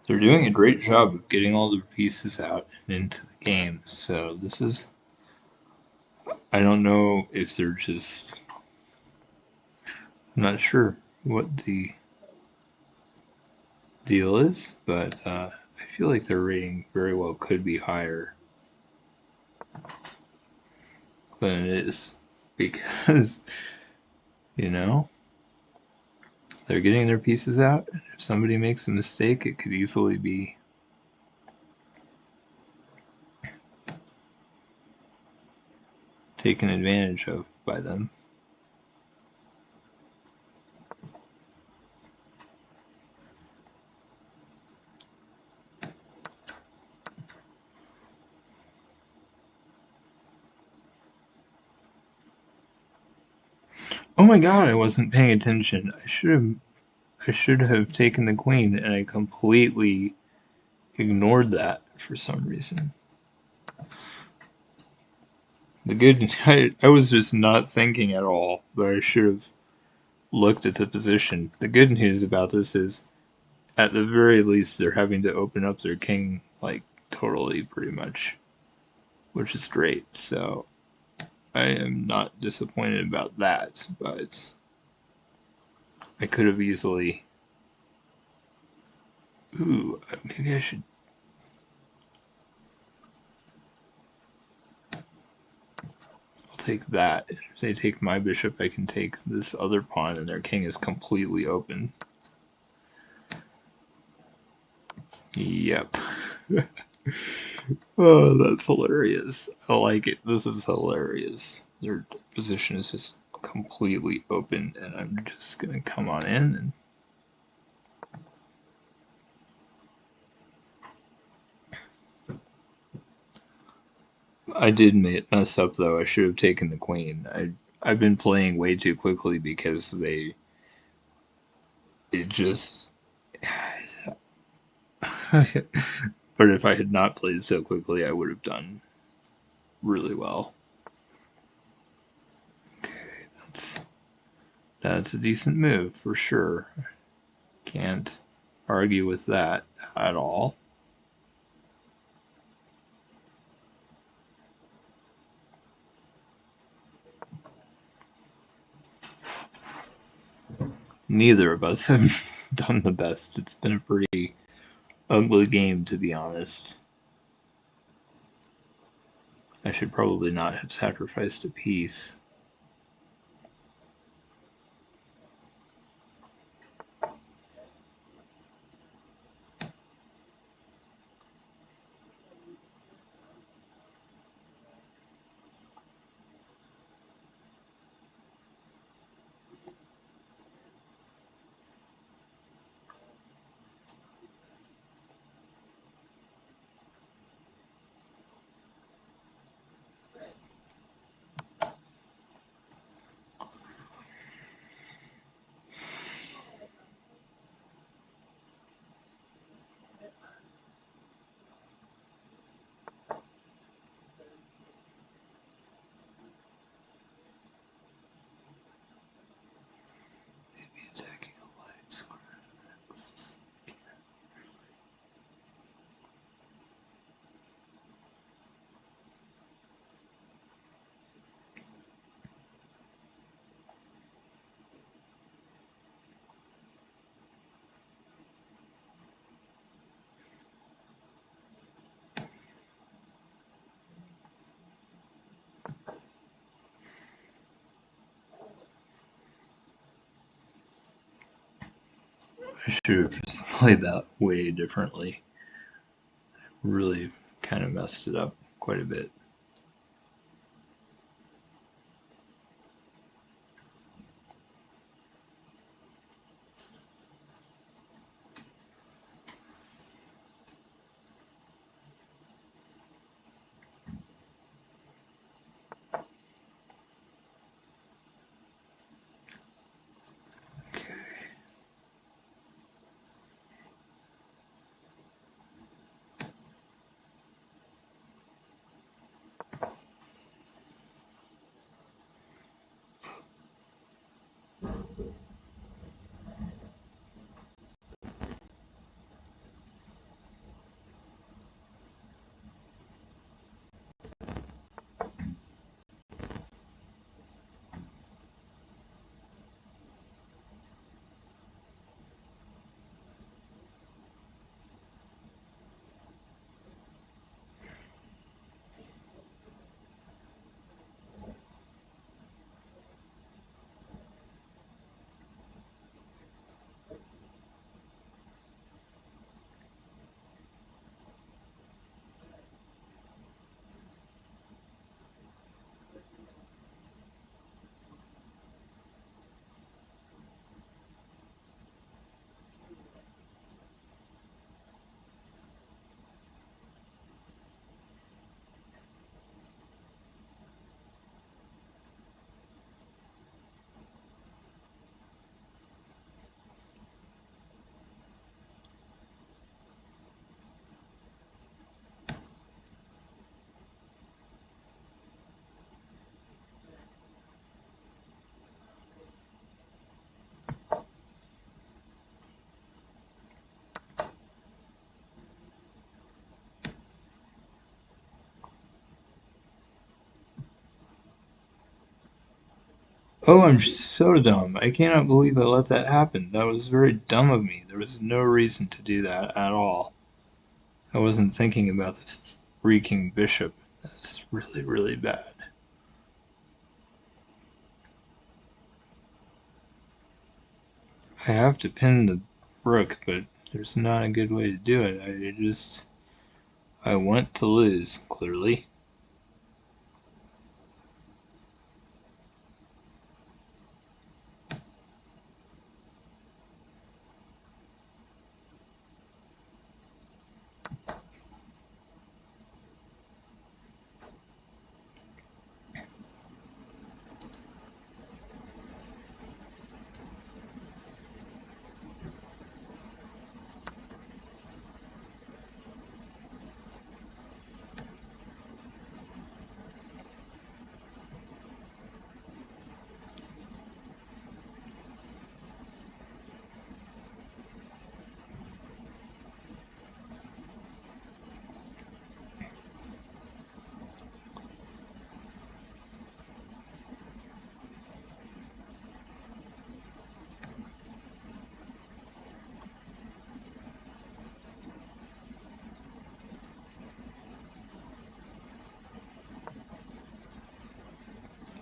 Speaker 1: They're doing a great job of getting all their pieces out and into the game. So this is, I don't know if they're just, I'm not sure what the deal is, but I feel like their rating very well could be higher than it is because, you know, they're getting their pieces out. And if somebody makes a mistake, it could easily be taken advantage of by them. Oh my god, I wasn't paying attention. I should have taken the queen, and I completely ignored that for some reason. The good I was just not thinking at all, but I should have looked at the position. The good news about this is at the very least they're having to open up their king like totally pretty much, which is great. So I am not disappointed about that, but I could have easily maybe I should. I'll take that. If they take my bishop, I can take this other pawn, and their king is completely open. Yep. Oh, that's hilarious. I like it. This is hilarious. Their position is just completely open, and I'm just gonna come on in and I did mess up though. I should have taken the queen. I've been playing way too quickly because it just but if I had not played so quickly, I would have done really well. Okay, that's a decent move for sure. Can't argue with that at all. Neither of us have done the best. It's been a pretty ugly game, to be honest. I should probably not have sacrificed a piece. Maybe attacking a white square next. I should have just played that way differently. Really kind of messed it up quite a bit. Okay. Oh, I'm so dumb. I cannot believe I let that happen. That was very dumb of me. There was no reason to do that at all. I wasn't thinking about the freaking bishop. That's really, really bad. I have to pin the rook, but there's not a good way to do it. I want to lose, clearly.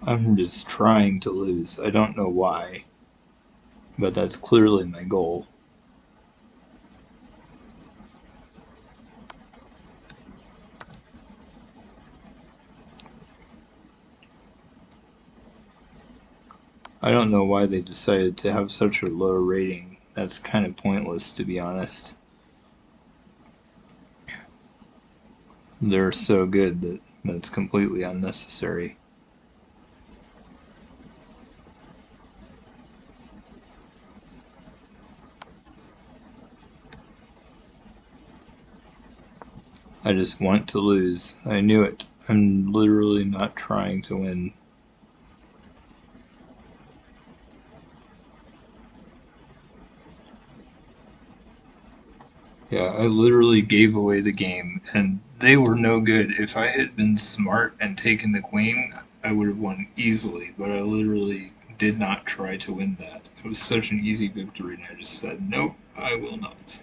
Speaker 1: I'm just trying to lose. I don't know why, but that's clearly my goal. I don't know why they decided to have such a low rating. That's kind of pointless, to be honest. They're so good that that's completely unnecessary. I just want to lose. I knew it. I'm literally not trying to win. Yeah, I literally gave away the game, and they were no good. If I had been smart and taken the queen, I would have won easily, but I literally did not try to win that. It was such an easy victory, and I just said, nope, I will not.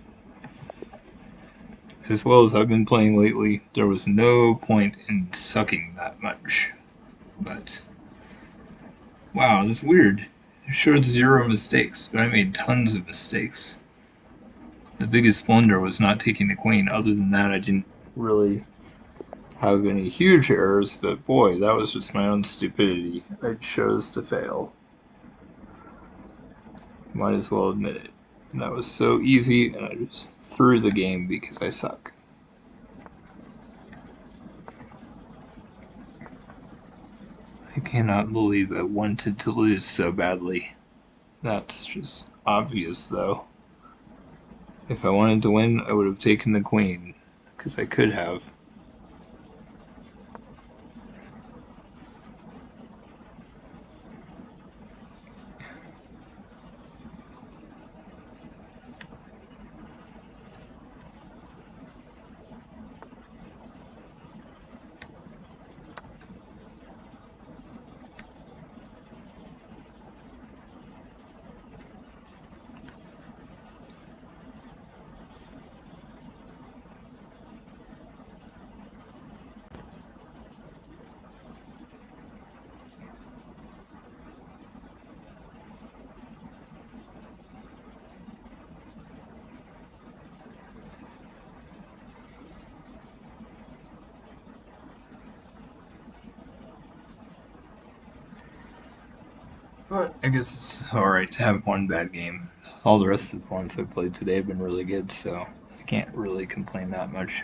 Speaker 1: As well as I've been playing lately, there was no point in sucking that much. But, wow, that's weird. It showed 0 mistakes, but I made tons of mistakes. The biggest blunder was not taking the queen. Other than that, I didn't really have any huge errors, but boy, that was just my own stupidity. I chose to fail. Might as well admit it. And that was so easy, and I just threw the game because I suck. I cannot believe I wanted to lose so badly. That's just obvious, though. If I wanted to win, I would have taken the queen, because I could have. But I guess it's alright to have one bad game. All the rest of the ones I've played today have been really good, so I can't really complain that much.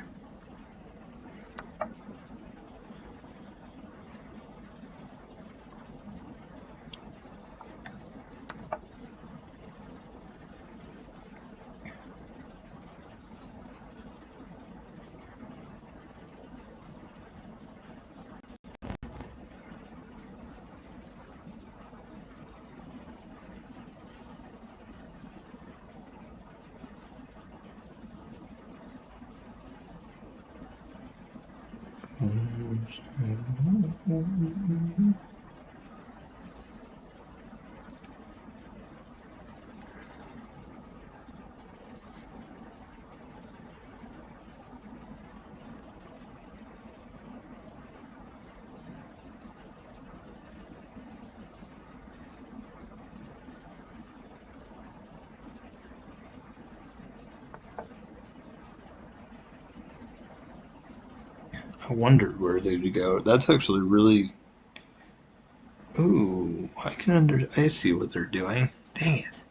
Speaker 1: I wondered where they would go. That's actually really. Ooh, I see what they're doing. Dang it.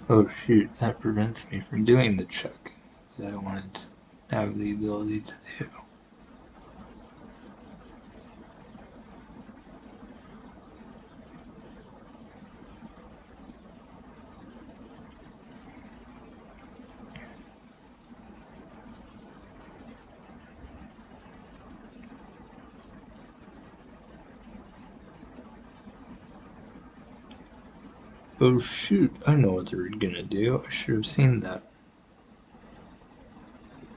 Speaker 1: Oh shoot, that prevents me from doing the check that I wanted to have the ability to do. Oh shoot, I know what they're gonna do. I should have seen that.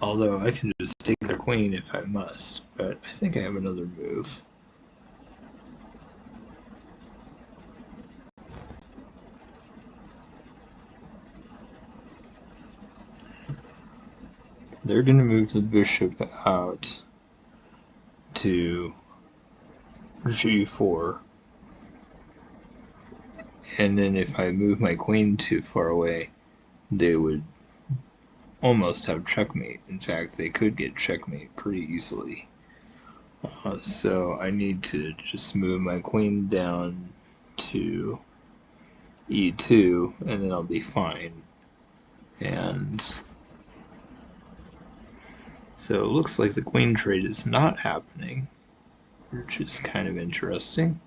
Speaker 1: Although I can just take their queen if I must, but I think I have another move. they're going to move the bishop out to g4. And then if I move my queen too far away, they would almost have checkmate. In fact, they could get checkmate pretty easily. So I need to just move my queen down to e2, and then I'll be fine. And so it looks like the queen trade is not happening, which is kind of interesting.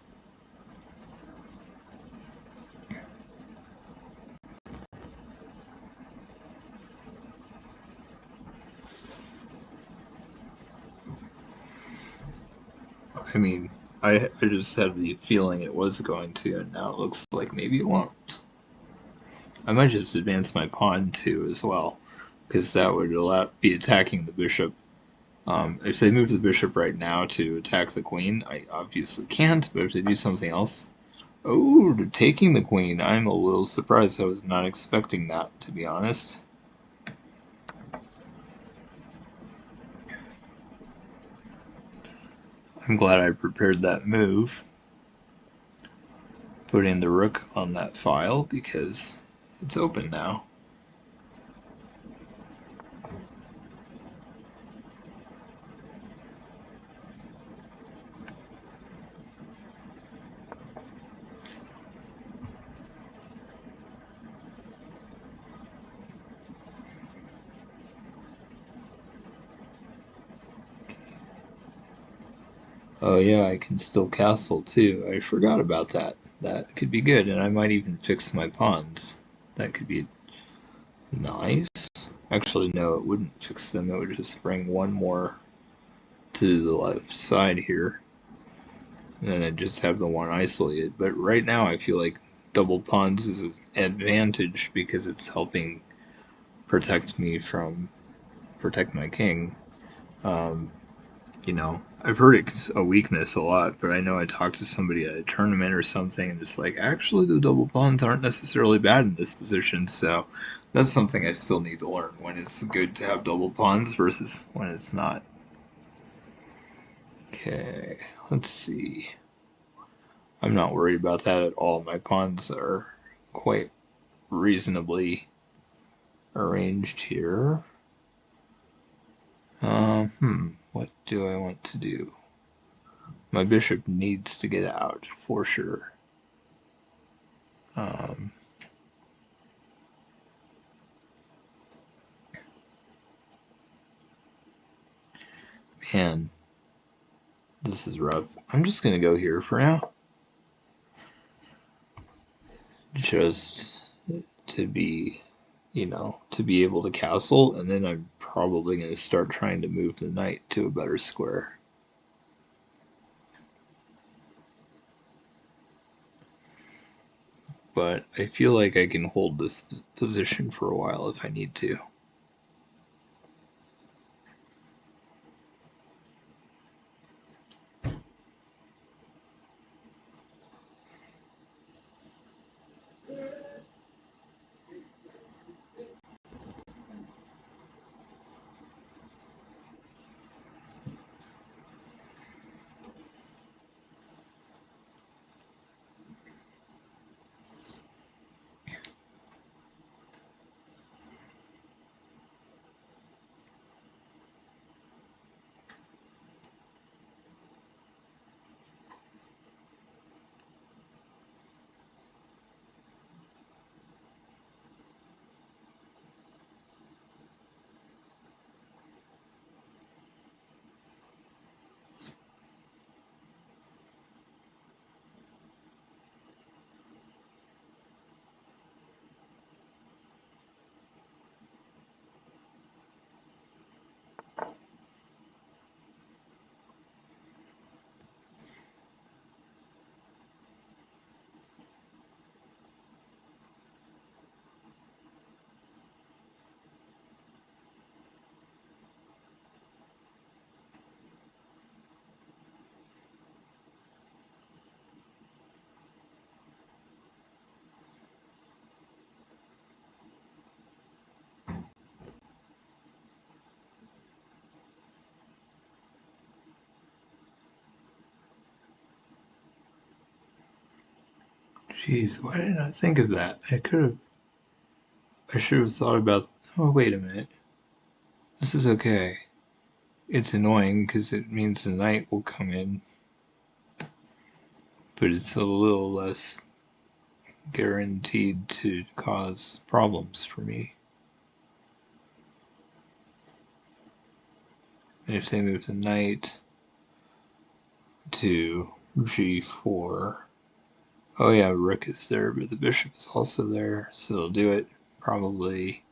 Speaker 1: I mean, I just had the feeling it was going to, and now it looks like maybe it won't. I might just advance my pawn too as well, because that would be attacking the bishop. If they move the bishop right now to attack the queen, I obviously can't, but if they do something else... Oh, they're taking the queen. I'm a little surprised. I was not expecting that, to be honest. I'm glad I prepared that move, putting the rook on that file, because it's open now. Oh yeah, I can still castle too. I forgot about that. That could be good, and I might even fix my pawns. That could be nice. Actually, no, it wouldn't fix them. It would just bring one more to the left side here. And then I'd just have the one isolated. But right now I feel like double pawns is an advantage because it's helping protect my king. You know, I've heard it's a weakness a lot, but I know I talked to somebody at a tournament or something, and it's like, actually, the double pawns aren't necessarily bad in this position, so that's something I still need to learn, when it's good to have double pawns versus when it's not. Okay, let's see. I'm not worried about that at all. My pawns are quite reasonably arranged here. What do I want to do? My bishop needs to get out, for sure. Man, this is rough. I'm just gonna go here for now. Just to be, to be able to castle, and then I'm probably gonna start trying to move the knight to a better square. But I feel like I can hold this position for a while if I need to. Jeez, why didn't I think of that? I should have thought about. Oh, wait a minute. This is okay. It's annoying because it means the knight will come in, but it's a little less guaranteed to cause problems for me. And if they move the knight to g4, oh yeah, rook is there, but the bishop is also there, so they'll do it probably.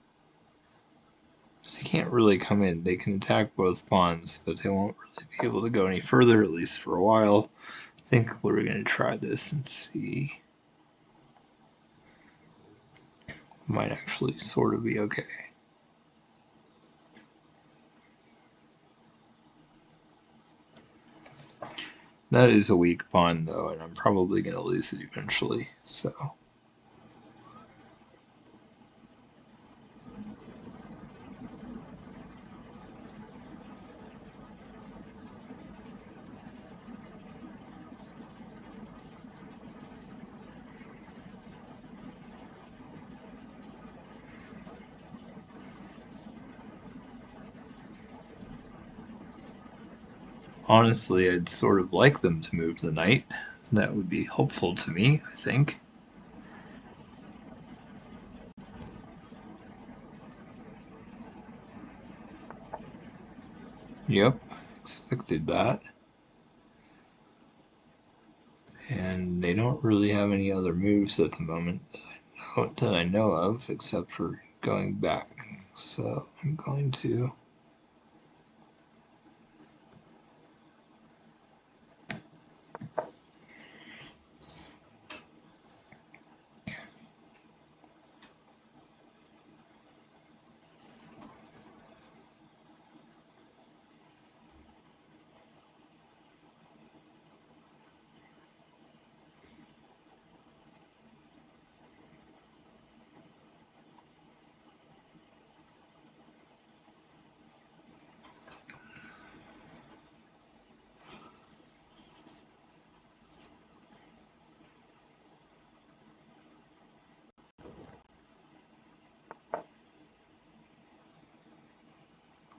Speaker 1: They can't really come in. They can attack both pawns, but they won't really be able to go any further, at least for a while. I think we're going to try this and see. Might actually sort of be okay. That is a weak pawn, though, and I'm probably going to lose it eventually, so. Honestly, I'd sort of like them to move the knight. That would be helpful to me, I think. Yep, expected that. And they don't really have any other moves at the moment that I know of, except for going back. So I'm going to.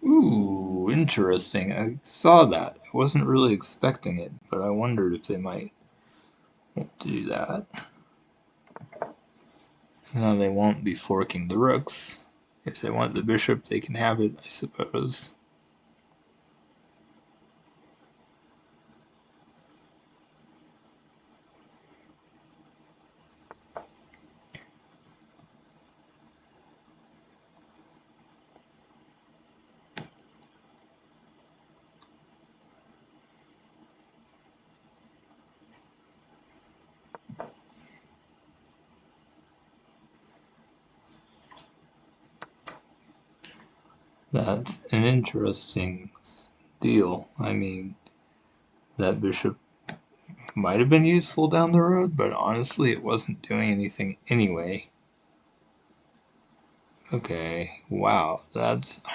Speaker 1: Ooh, interesting. I saw that. I wasn't really expecting it, but I wondered if they might do that. Now they won't be forking the rooks. If they want the bishop, they can have it, I suppose. That's an interesting deal. I mean, that bishop might have been useful down the road, but honestly, it wasn't doing anything anyway. Okay, wow,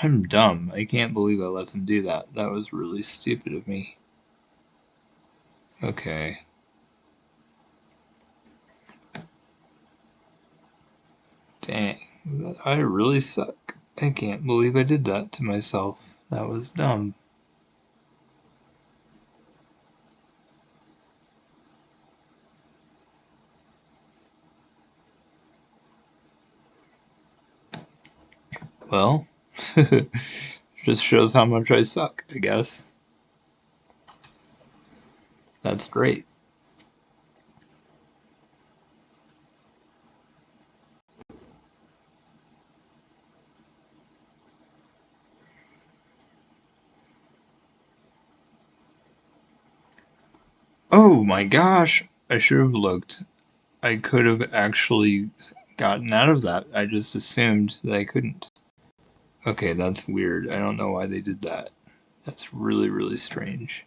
Speaker 1: I'm dumb. I can't believe I let them do that. That was really stupid of me. Okay. Dang, I really suck. I can't believe I did that to myself. That was dumb. Well, just shows how much I suck, I guess. That's great. Oh my gosh! I should have looked. I could have actually gotten out of that. I just assumed that I couldn't. Okay, that's weird. I don't know why they did that. That's really, really strange.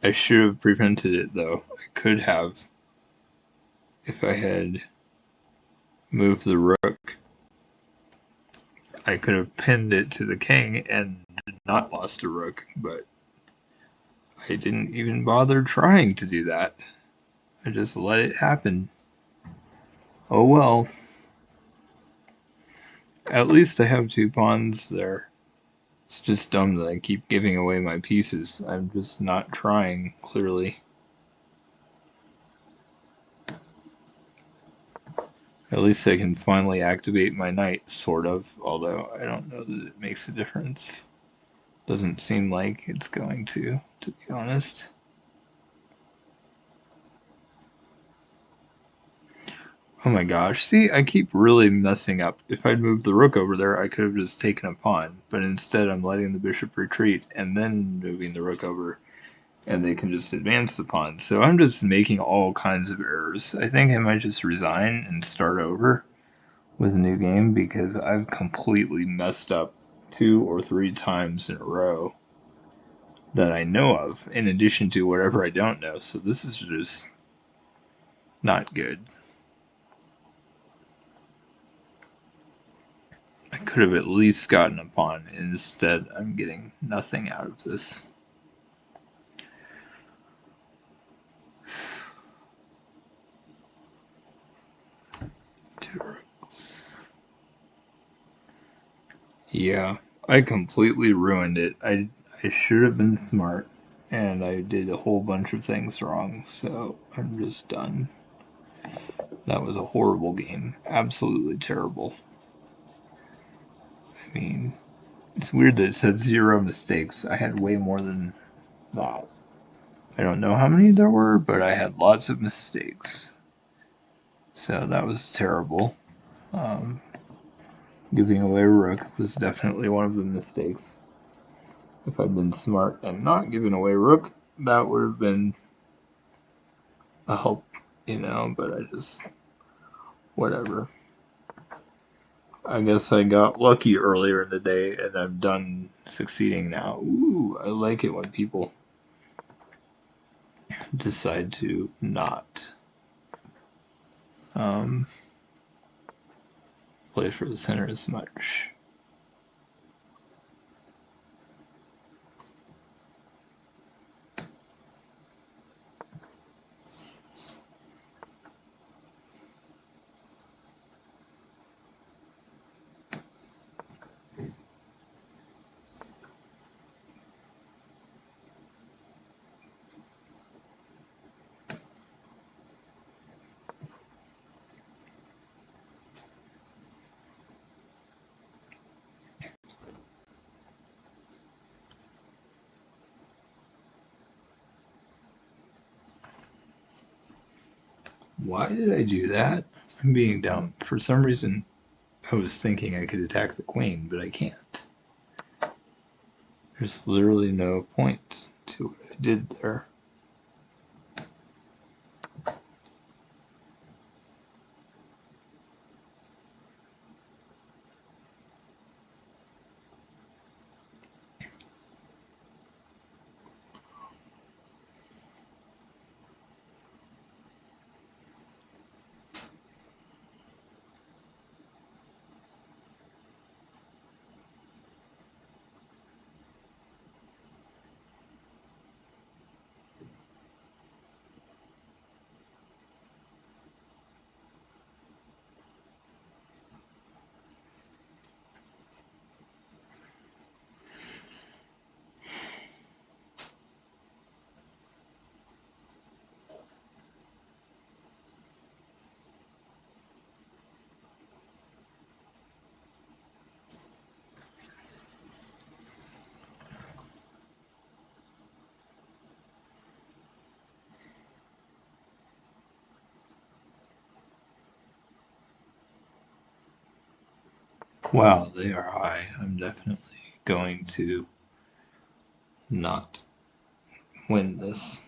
Speaker 1: I should have prevented it, though. I could have, if I had moved the rook. I could have pinned it to the king and not lost a rook, but I didn't even bother trying to do that. I just let it happen. Oh well. At least I have 2 pawns there. It's just dumb that I keep giving away my pieces. I'm just not trying, clearly. At least I can finally activate my knight, sort of, although I don't know that it makes a difference. Doesn't seem like it's going to be honest. Oh my gosh, see, I keep really messing up. If I'd moved the rook over there, I could have just taken a pawn, but instead I'm letting the bishop retreat and then moving the rook over, and they can just advance the pawn. So I'm just making all kinds of errors. I think I might just resign and start over with a new game because I've completely messed up 2 or 3 times in a row that I know of, in addition to whatever I don't know. So this is just not good. I could have at least gotten a pawn. Instead, I'm getting nothing out of this. Yeah, I completely ruined it. I should have been smart, and I did a whole bunch of things wrong, so I'm just done. That was a horrible game. Absolutely terrible. I mean, it's weird that it said 0 mistakes. I had way more than that. I don't know how many there were, but I had lots of mistakes. So that was terrible. Giving away a rook was definitely one of the mistakes. If I'd been smart and not given away rook, that would have been a help, but I just, whatever. I guess I got lucky earlier in the day and I'm done succeeding now. Ooh, I like it when people decide to not play for the center as much. Why did I do that? I'm being dumb. For some reason, I was thinking I could attack the queen, but I can't. There's literally no point to what I did there. Wow, they are high. I'm definitely going to not win this.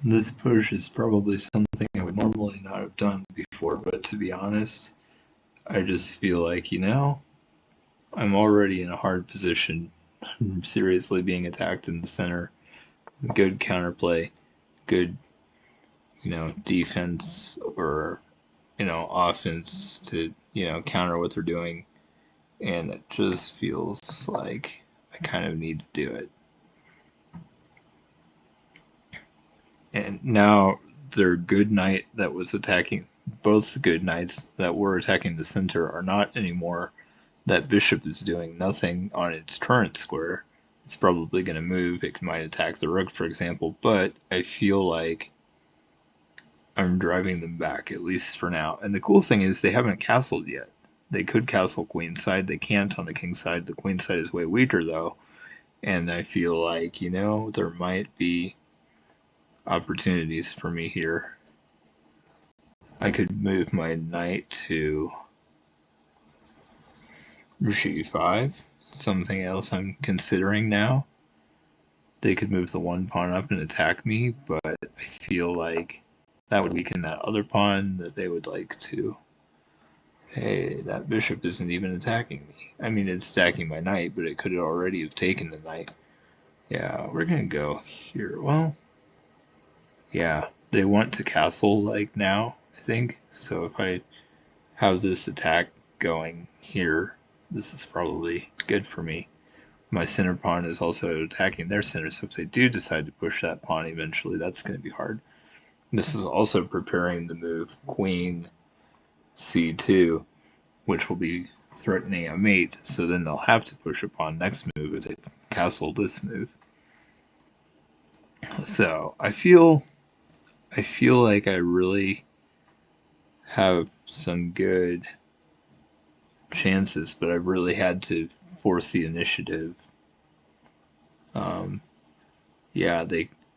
Speaker 1: This push is probably something I would normally not have done before, but to be honest, I just feel like, I'm already in a hard position. I'm seriously being attacked in the center. Good counterplay, good, defense or, offense to, counter what they're doing. And it just feels like I kind of need to do it. And now their good knight that was attacking, both the good knights that were attacking the center are not anymore. That bishop is doing nothing on its current square. It's probably going to move. It might attack the rook, for example, but I feel like I'm driving them back, at least for now. And the cool thing is they haven't castled yet. They could castle queenside. They can't on the king side. The queen side is way weaker, though. And I feel like, there might be opportunities for me here. I could move my knight to g5, something else I'm considering now. They could move the one pawn up and attack me, but I feel like that would weaken that other pawn that they would like to. Hey, that bishop isn't even attacking me. I mean, it's attacking my knight, but it could already have taken the knight. Yeah, we're gonna go here. Well, yeah, they want to castle like now, I think. So if I have this attack going here, this is probably good for me. My center pawn is also attacking their center, so if they do decide to push that pawn eventually, that's going to be hard. This is also preparing the move queen c2, which will be threatening a mate, so then they'll have to push a pawn next move if they castle this move. So I feel like I really have some good chances, but I've really had to force the initiative. Yeah,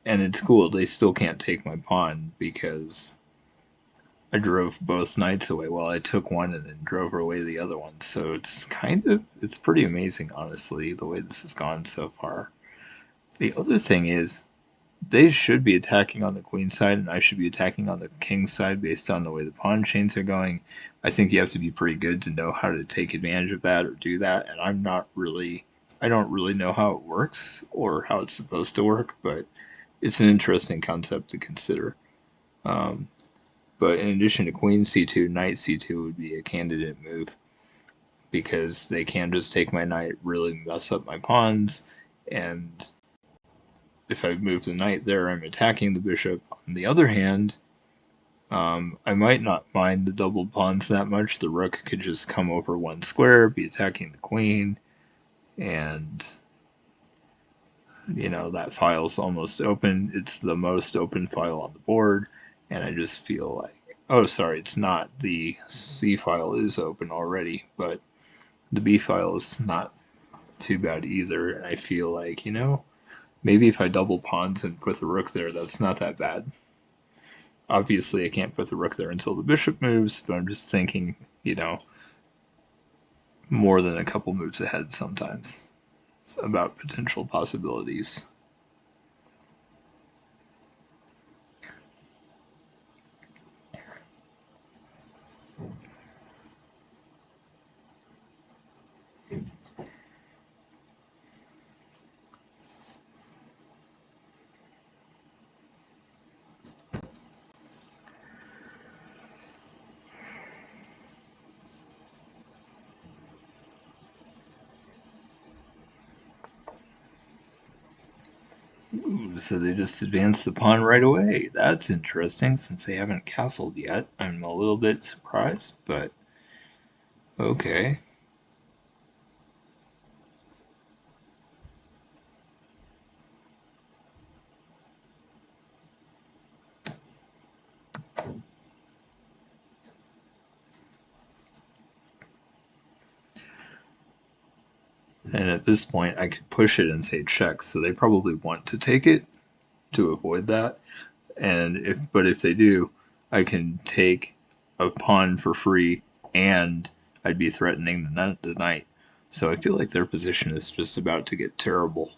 Speaker 1: and it's cool. They still can't take my pawn because I drove both knights away. Well, I took one and then drove away the other one. So it's pretty amazing, honestly, the way this has gone so far. The other thing is, they should be attacking on the queen side, and I should be attacking on the king side based on the way the pawn chains are going. I think you have to be pretty good to know how to take advantage of that or do that, and I don't really know how it works or how it's supposed to work, but it's an interesting concept to consider. But in addition to queen c2, knight c2 would be a candidate move because they can just take my knight, really mess up my pawns, and if I move the knight there, I'm attacking the bishop. On the other hand, I might not mind the doubled pawns that much. The rook could just come over one square, be attacking the queen, and that file's almost open. It's the most open file on the board, and I just feel like, oh, sorry, it's not. The C file is open already, but the B file is not too bad either. And I feel like, maybe if I double pawns and put the rook there, that's not that bad. Obviously, I can't put the rook there until the bishop moves, but I'm just thinking, more than a couple moves ahead sometimes about potential possibilities. Ooh, so they just advanced the pawn right away. That's interesting since they haven't castled yet. I'm a little bit surprised, but okay. And at this point, I could push it and say check, so they probably want to take it to avoid that. But if they do, I can take a pawn for free, and I'd be threatening the knight. So I feel like their position is just about to get terrible.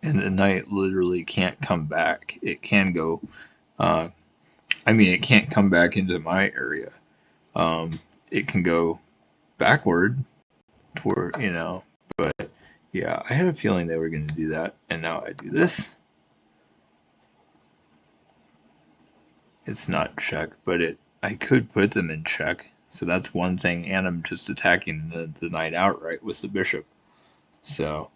Speaker 1: And the knight literally can't come back. It can go, it can't come back into my area. It can go backward toward, but yeah, I had a feeling they were going to do that. And now I do this. It's not check, but I could put them in check. So that's one thing, and I'm just attacking the knight outright with the bishop. So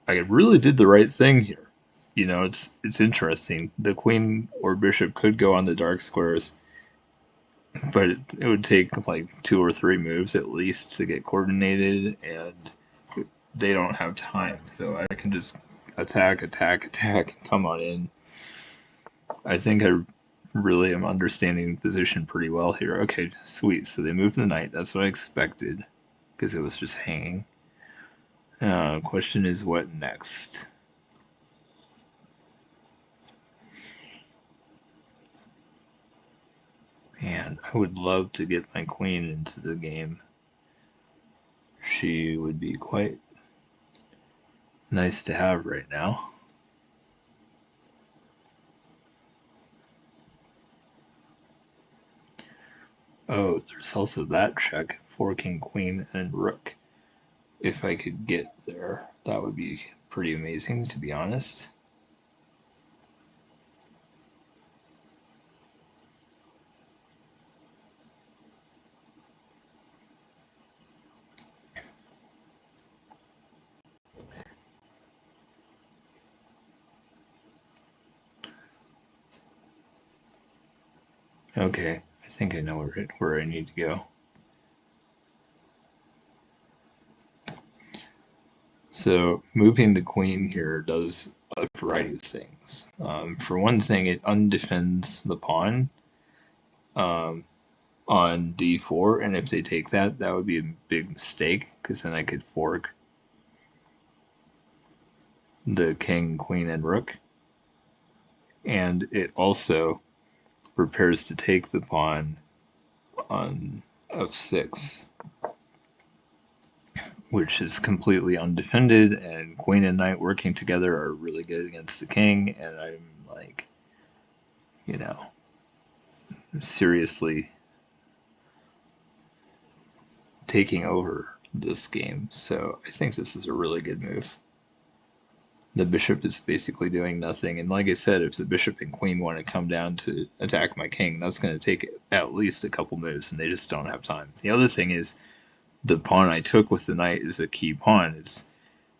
Speaker 1: I really did the right thing here. It's interesting. The queen or bishop could go on the dark squares, but it would take like 2 or 3 moves at least to get coordinated, and they don't have time. So I can just attack, and come on in. I think I really am understanding the position pretty well here. Okay, sweet. So they moved the knight. That's what I expected, because it was just hanging. Question is, what next? Man, I would love to get my queen into the game. She would be quite nice to have right now. Oh, there's also that check for king, queen, and rook. If I could get there, that would be pretty amazing, to be honest. Okay, I think I know where I need to go. So moving the queen here does a variety of things. For one thing, it undefends the pawn on d4, and if they take that, that would be a big mistake, because then I could fork the king, queen, and rook. And it also prepares to take the pawn on f6, which is completely undefended, and queen and knight working together are really good against the king, and I'm like, seriously taking over this game. So I think this is a really good move. The bishop is basically doing nothing, and like I said, if the bishop and queen want to come down to attack my king, that's going to take at least a couple moves, and they just don't have time. The other thing is, the pawn I took with the knight is a key pawn. It's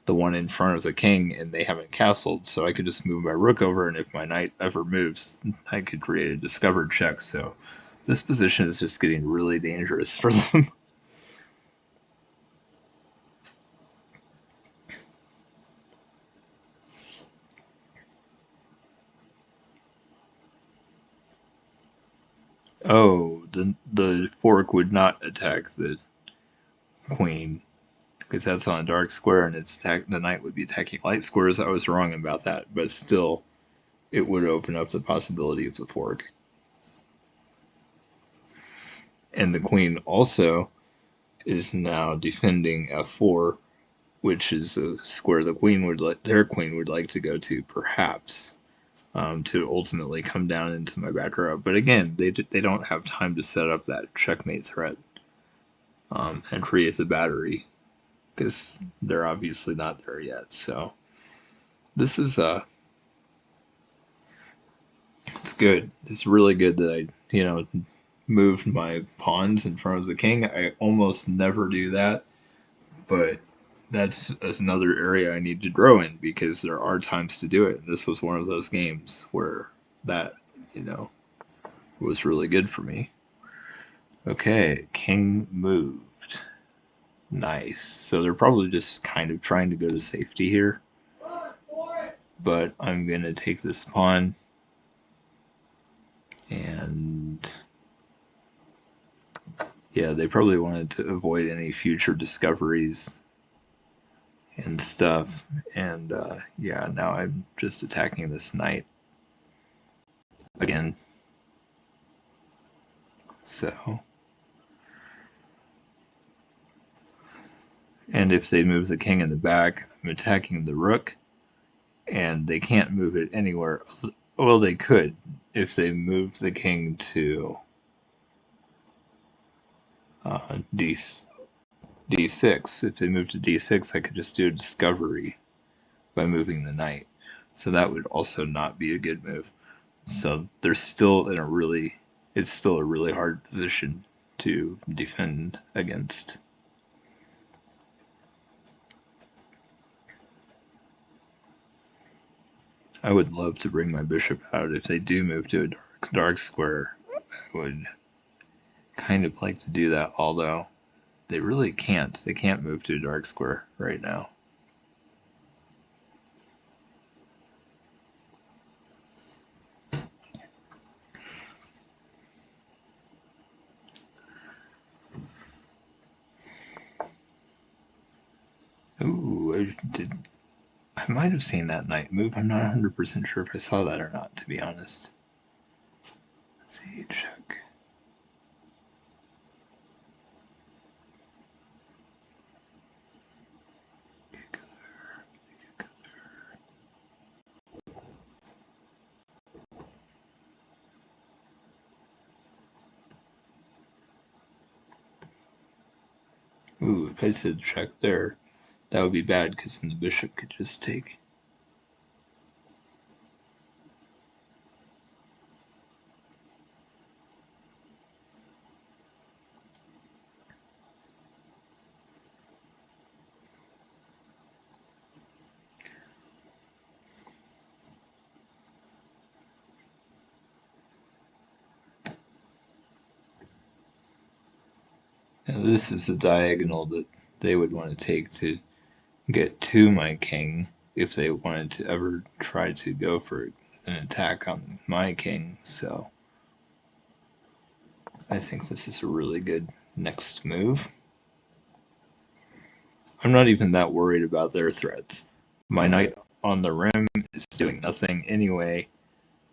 Speaker 1: the one in front of the king, and they haven't castled, so I could just move my rook over, and if my knight ever moves, I could create a discovered check. So this position is just getting really dangerous for them. Oh, the fork would not attack the queen, because that's on a dark square, and the knight would be attacking light squares. I was wrong about that, but still, it would open up the possibility of the fork. And the queen also is now defending f4, which is a square their queen would like to go to, perhaps, to ultimately come down into my back row. But again, they don't have time to set up that checkmate threat and create the battery, because they're obviously not there yet. So this is it's good. It's really good that I moved my pawns in front of the king. I almost never do that, but that's another area I need to grow in, because there are times to do it. And this was one of those games where that, was really good for me. Okay, king moved. Nice. So they're probably just kind of trying to go to safety here. But I'm going to take this pawn, and yeah, they probably wanted to avoid any future discoveries and stuff. And yeah, now I'm just attacking this knight again. So, and if they move the king in the back, I'm attacking the rook, and they can't move it anywhere. Well, they could if they moved the king to d6. If they moved to d6, I could just do a discovery by moving the knight. So that would also not be a good move. So they're still in a really, it's still a really hard position to defend against. I would love to bring my bishop out. If they do move to a dark square, I would kind of like to do that, although they really can't. They can't move to a dark square right now. Ooh, I might have seen that knight move. I'm not 100% sure if I saw that or not, to be honest. Let's see, check. Ooh, if I said check there, that would be bad because then the bishop could just take. Now this is the diagonal that they would want to take to get to my king if they wanted to ever try to go for an attack on my king. So I think this is a really good next move. I'm not even that worried about their threats. My knight on the rim is doing nothing anyway,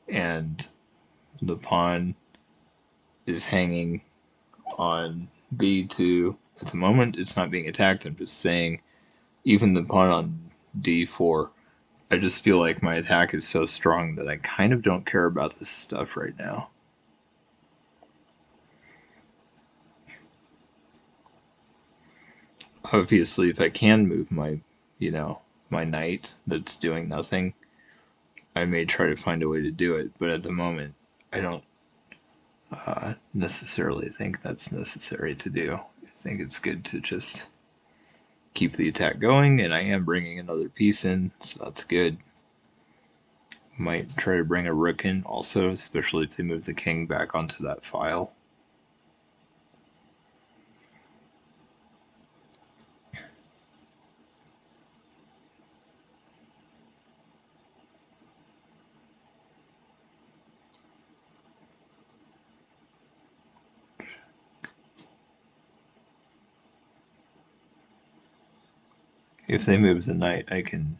Speaker 1: and the pawn is hanging on b2. At the moment, it's not being attacked. I'm just saying, even the pawn on d4, I just feel like my attack is so strong that I kind of don't care about this stuff right now. Obviously, if I can move my, my knight that's doing nothing, I may try to find a way to do it. But at the moment, I don't necessarily think that's necessary to do. I think it's good to just keep the attack going, and I am bringing another piece in, so that's good. Might try to bring a rook in also, especially if they move the king back onto that file. If they move the knight, I can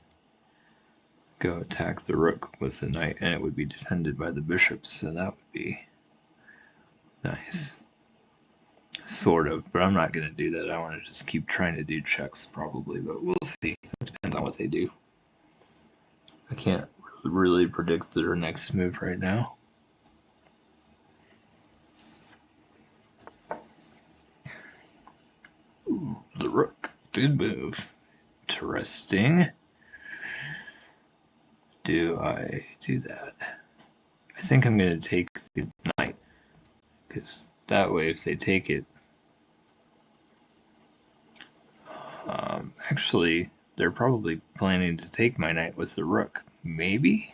Speaker 1: go attack the rook with the knight, and it would be defended by the bishop, so that would be nice. Sort of, but I'm not going to do that. I want to just keep trying to do checks, probably, but we'll see. It depends on what they do. I can't really predict their next move right now. Ooh, the rook. Good move. Interesting. Do I do that? I think I'm going to take the knight, because that way if they take it, actually, they're probably planning to take my knight with the rook. Maybe?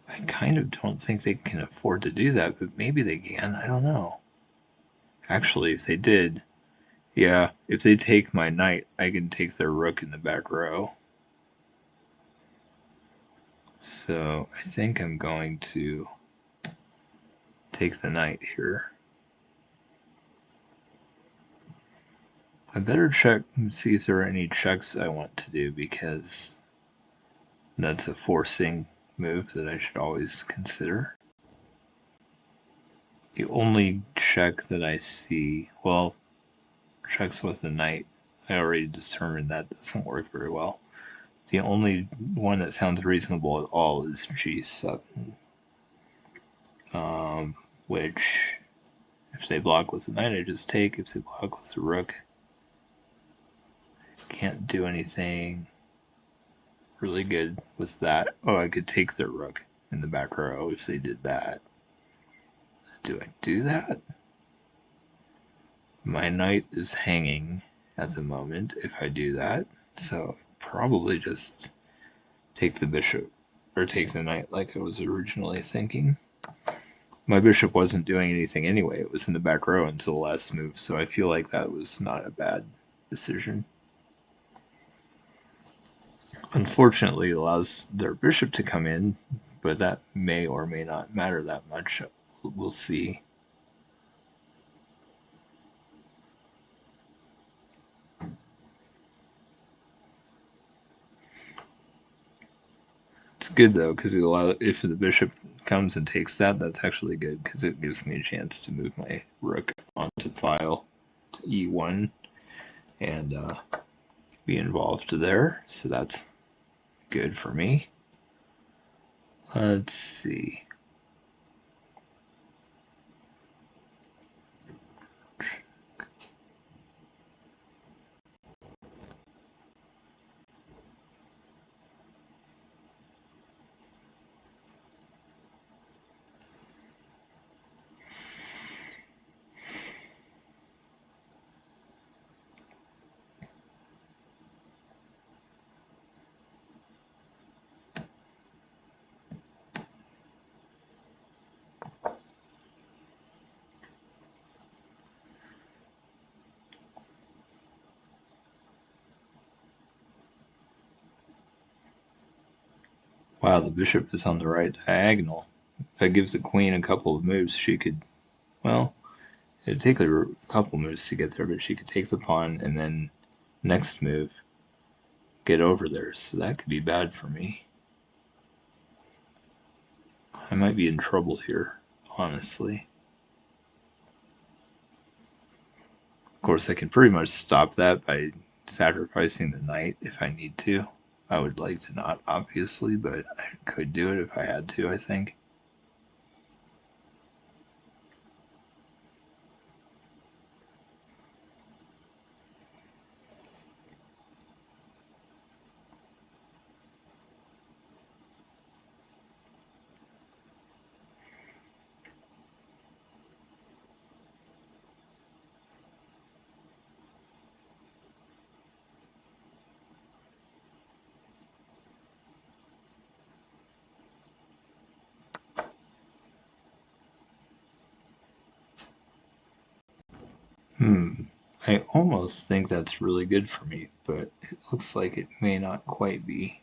Speaker 1: I kind of don't think they can afford to do that, but maybe they can. I don't know. Actually, if they did, yeah, if they take my knight, I can take their rook in the back row. So I think I'm going to take the knight here. I better check and see if there are any checks I want to do, because that's a forcing move that I should always consider. The only check that I see, well, checks with the knight, I already determined that doesn't work very well. The only one that sounds reasonable at all is G7, which, if they block with the knight, I just take. If they block with the rook, can't do anything really good with that. Oh, I could take their rook in the back row if they did that. Do I do that? My knight is hanging at the moment if I do that, so probably just take the bishop, or take the knight like I was originally thinking. My bishop wasn't doing anything anyway, it was in the back row until the last move, so I feel like that was not a bad decision. Unfortunately, it allows their bishop to come in, but that may or may not matter that much. We'll see. It's good though, because if the bishop comes and takes that, that's actually good because it gives me a chance to move my rook onto file to e1 and be involved there. So that's good for me. Let's see. Wow, the bishop is on the right diagonal. If I give the queen a couple of moves, she could, well, it'd take her a couple moves to get there, but she could take the pawn and then next move get over there. So that could be bad for me. I might be in trouble here, honestly. Of course, I can pretty much stop that by sacrificing the knight if I need to. I would like to not, obviously, but I could do it if I had to, I think. I almost think that's really good for me, but it looks like it may not quite be.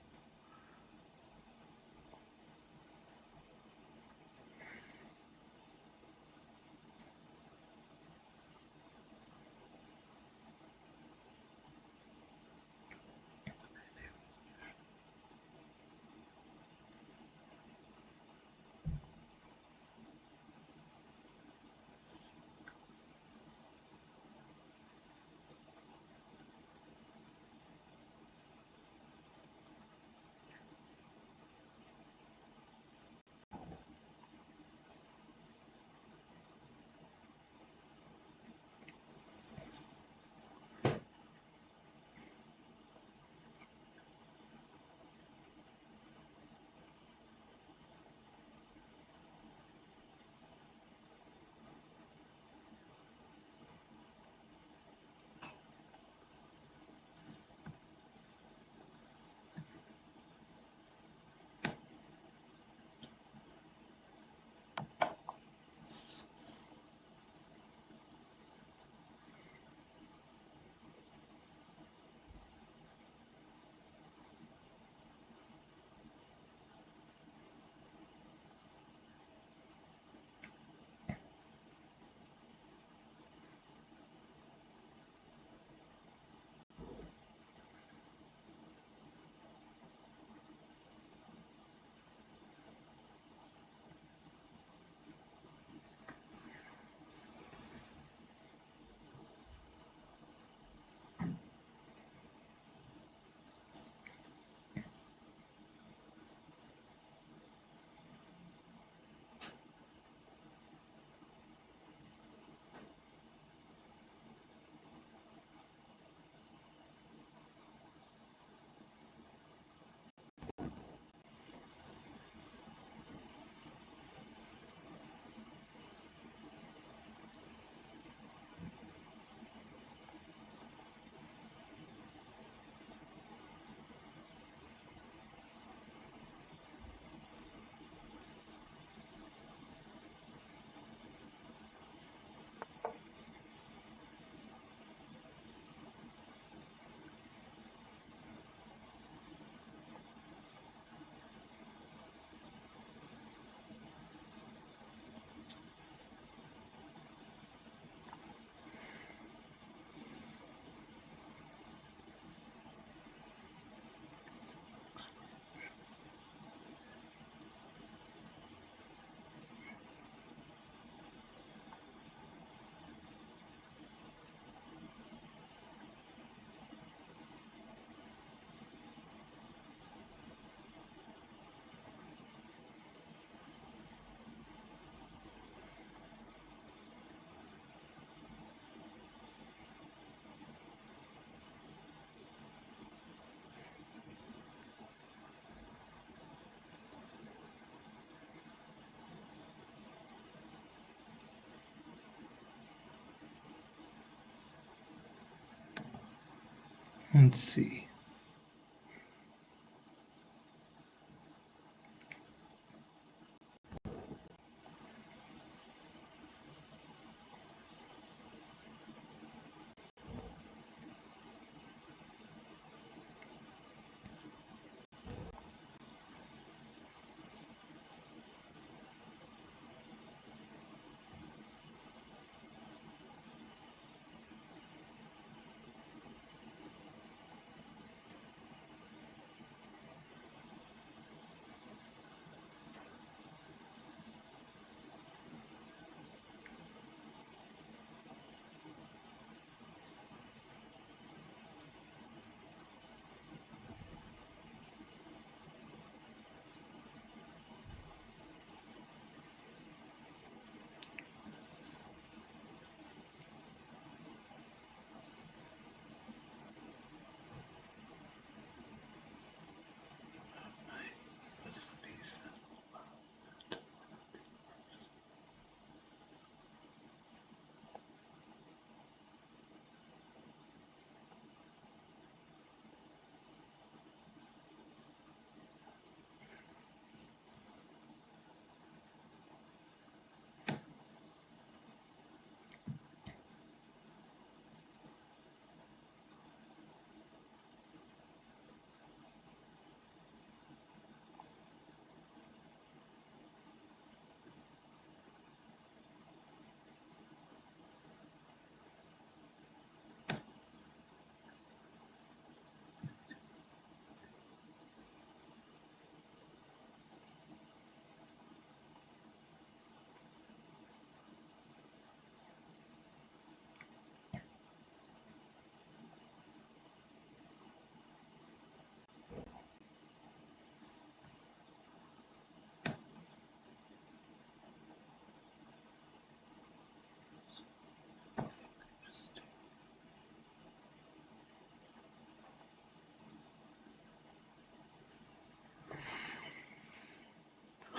Speaker 1: Let's see.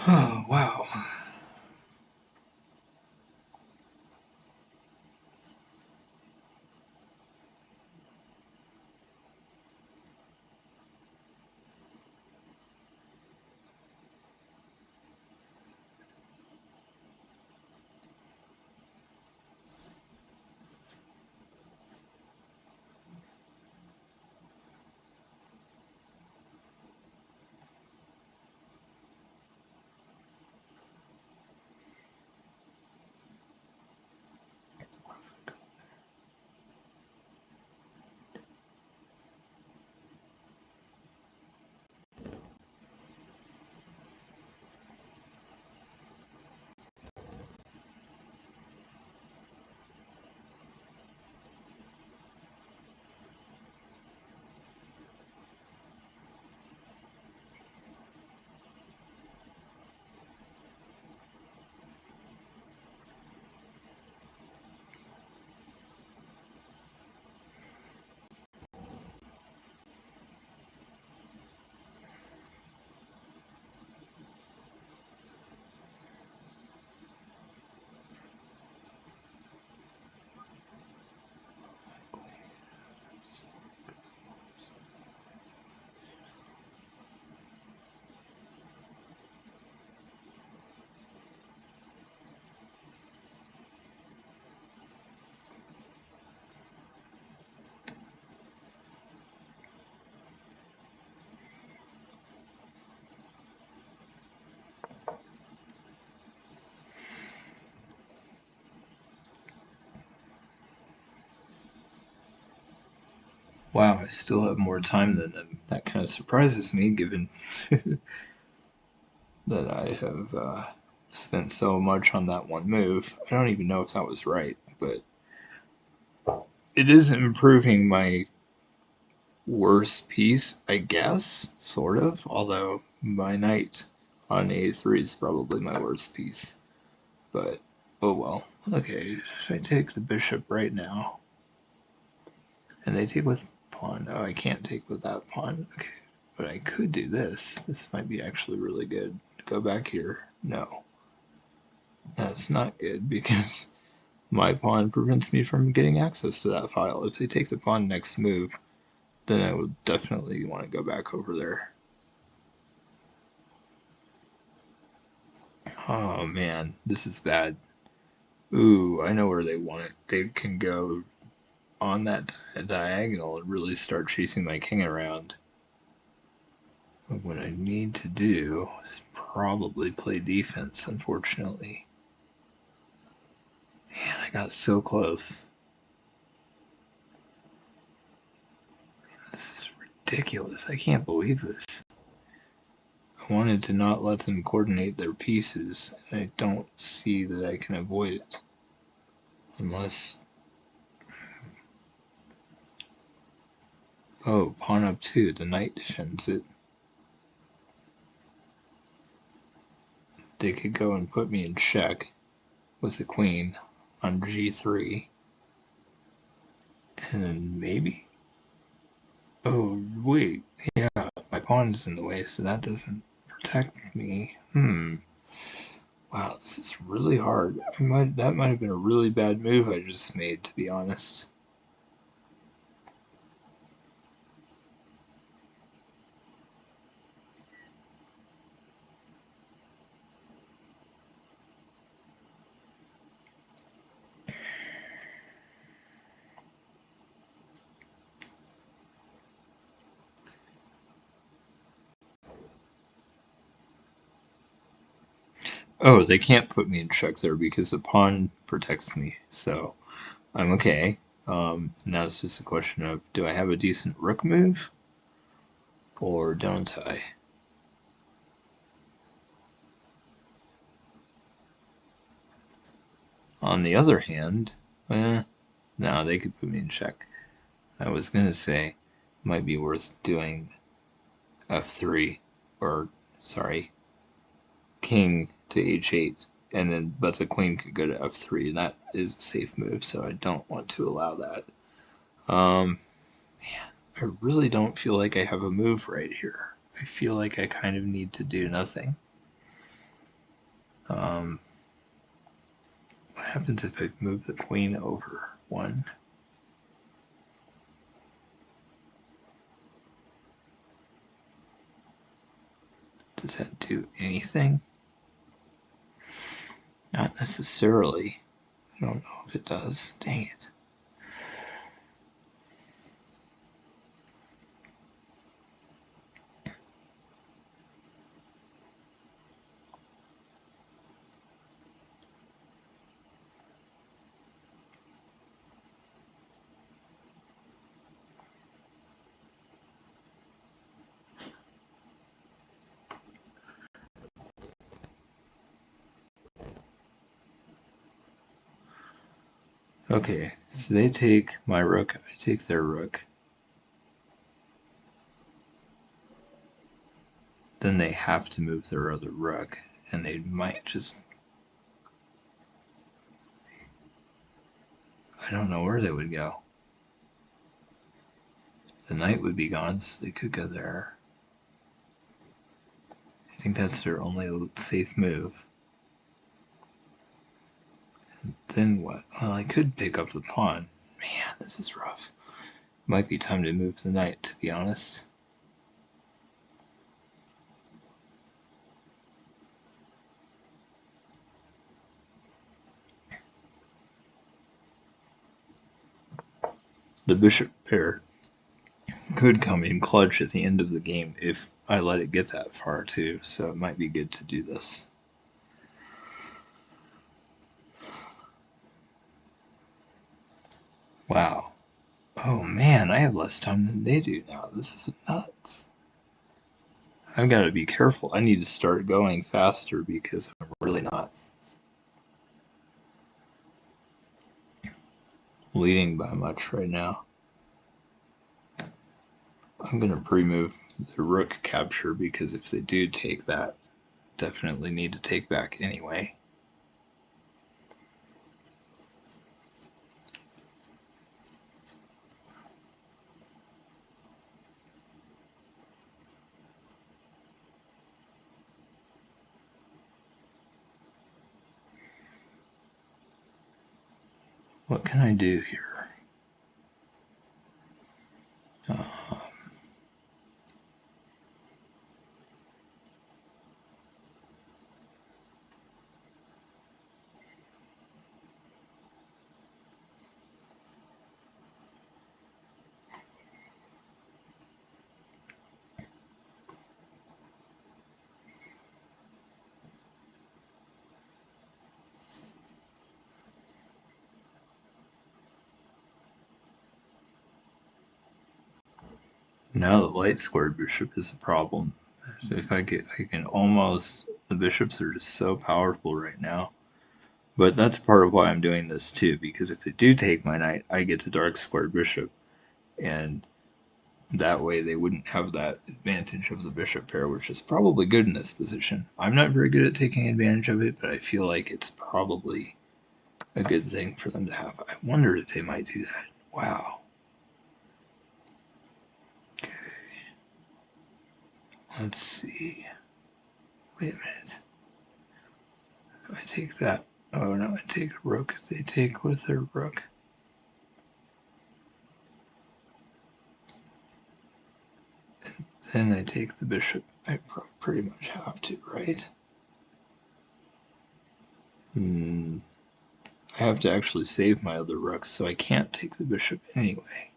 Speaker 1: Oh, wow. Wow, I still have more time than them. That kind of surprises me, given that I have spent so much on that one move. I don't even know if that was right, but it is improving my worst piece, I guess, sort of. Although my knight on a3 is probably my worst piece. But, oh well. Okay, should I take the bishop right now? And they take with pawn. Oh, I can't take with that pawn. Okay, but I could do this. This might be actually really good. Go back here. No, that's not good because my pawn prevents me from getting access to that file. If they take the pawn next move, then I would definitely want to go back over there. Oh man, this is bad. Ooh, I know where they want it. They can go on that diagonal and really start chasing my king around. But what I need to do is probably play defense, unfortunately. Man, I got so close. This is ridiculous. I can't believe this. I wanted to not let them coordinate their pieces, and I don't see that I can avoid it. Unless... Oh, pawn up 2. The knight defends it. They could go and put me in check with the queen on g3. And then maybe... Oh, wait. Yeah, my pawn is in the way, so that doesn't protect me. Wow, this is really hard. That might have been a really bad move I just made, to be honest. Oh, they can't put me in check there because the pawn protects me, so I'm okay. Now it's just a question of, do I have a decent rook move? Or don't I? On the other hand, no, they could put me in check. I was gonna say, it might be worth doing f3, or, sorry, king to h8, and then, but the queen could go to f3, and that is a safe move, so I don't want to allow that. Man, I really don't feel like I have a move right here. I feel like I kind of need to do nothing. What happens if I move the queen over 1? Does that do anything? Not necessarily. I don't know if it does. Dang it. Okay, if they take my rook, I take their rook. Then they have to move their other rook, and they might just... I don't know where they would go. The knight would be gone, so they could go there. I think that's their only safe move. And then what? Well, I could pick up the pawn. Man, this is rough. Might be time to move the knight, to be honest. The bishop pair could come in clutch at the end of the game if I let it get that far too, so it might be good to do this. Wow. Oh man, I have less time than they do now. This is nuts. I've got to be careful. I need to start going faster because I'm really not leading by much right now. I'm going to pre-move the rook capture because if they do take that, definitely need to take back anyway. What can I do here? Now the light squared bishop is a problem. So if I can almost, the bishops are just so powerful right now. But that's part of why I'm doing this too, because if they do take my knight, I get the dark squared bishop, and that way they wouldn't have that advantage of the bishop pair, which is probably good in this position. I'm not very good at taking advantage of it, but I feel like it's probably a good thing for them to have. I wondered if they might do that. Wow. Okay. Let's see. Wait a minute. I take that. Oh no, I take rook. They take with their rook. Then I take the bishop. I pretty much have to, right? I have to actually save my other rook, so I can't take the bishop anyway.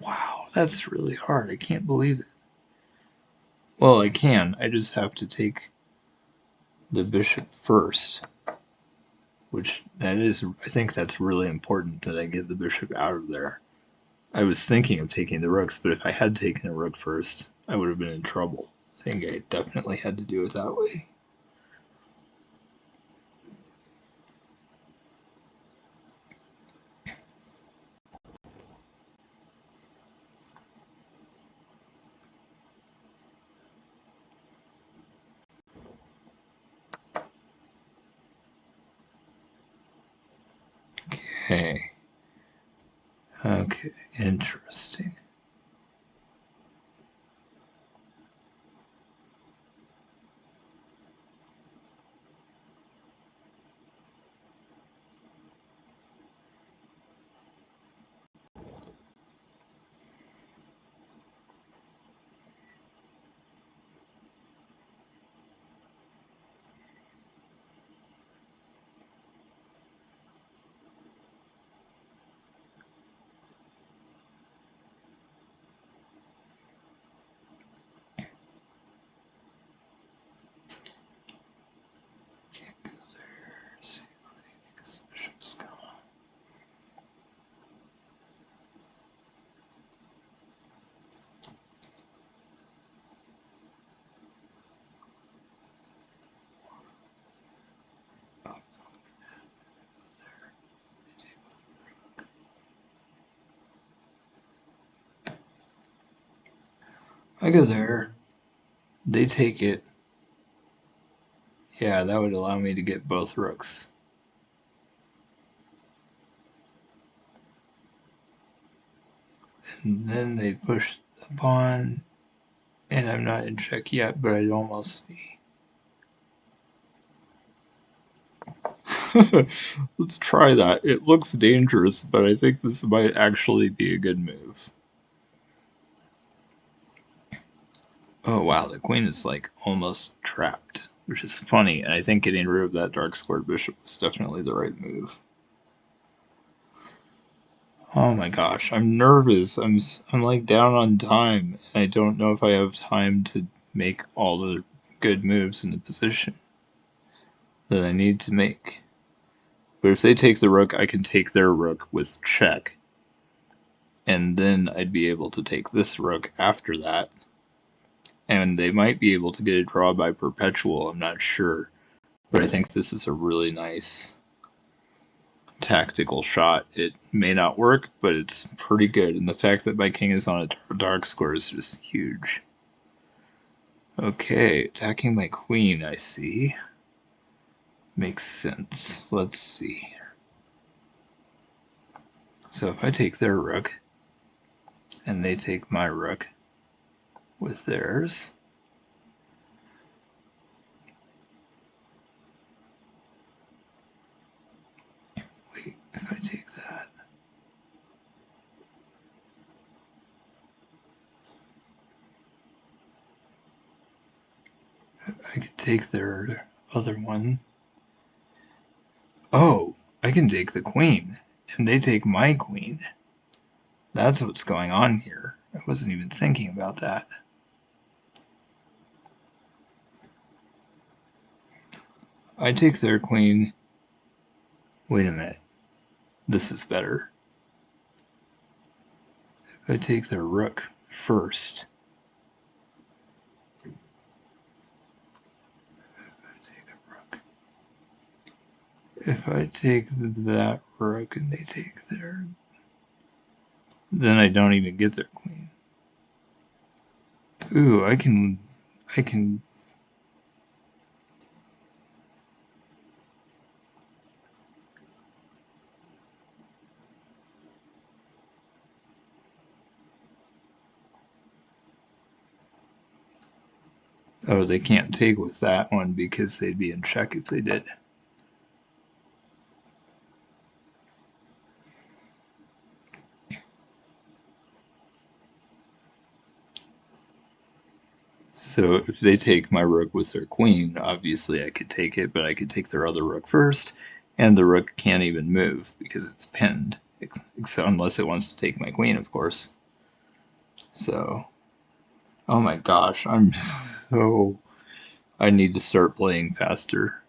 Speaker 1: Wow, that's really hard. I can't believe it. Well, I can. I just have to take the bishop first, which that is, I think that's really important that I get the bishop out of there. I was thinking of taking the rooks, but if I had taken a rook first, I would have been in trouble. I think I definitely had to do it that way. Okay. Okay, interesting. Can't go there. See, because the bishop's gone. I go there. They take it. Yeah, that would allow me to get both rooks. And then they push the pawn, and I'm not in check yet, but I'd almost be. Let's try that. It looks dangerous, but I think this might actually be a good move. Oh wow, the queen is like almost trapped, which is funny, and I think getting rid of that dark squared bishop was definitely the right move. Oh my gosh, I'm nervous. I'm like down on time, and I don't know if I have time to make all the good moves in the position that I need to make. But if they take the rook, I can take their rook with check, and then I'd be able to take this rook after that. And they might be able to get a draw by perpetual, I'm not sure. But I think this is a really nice tactical shot. It may not work, but it's pretty good. And the fact that my king is on a dark square is just huge. Okay, attacking my queen, I see. Makes sense. Let's see. So if I take their rook, and they take my rook with theirs, wait, if I take that, I could take their other one. Oh, I can take the queen, and they take my queen. That's what's going on here. I wasn't even thinking about that. I take their queen. Wait a minute. This is better. If I take their rook first. If I take that rook and they take their... Then I don't even get their queen. Ooh, I can... Oh, they can't take with that one because they'd be in check if they did. So if they take my rook with their queen, obviously I could take it, but I could take their other rook first, and the rook can't even move because it's pinned, unless it wants to take my queen, of course. So, oh my gosh, I need to start playing faster.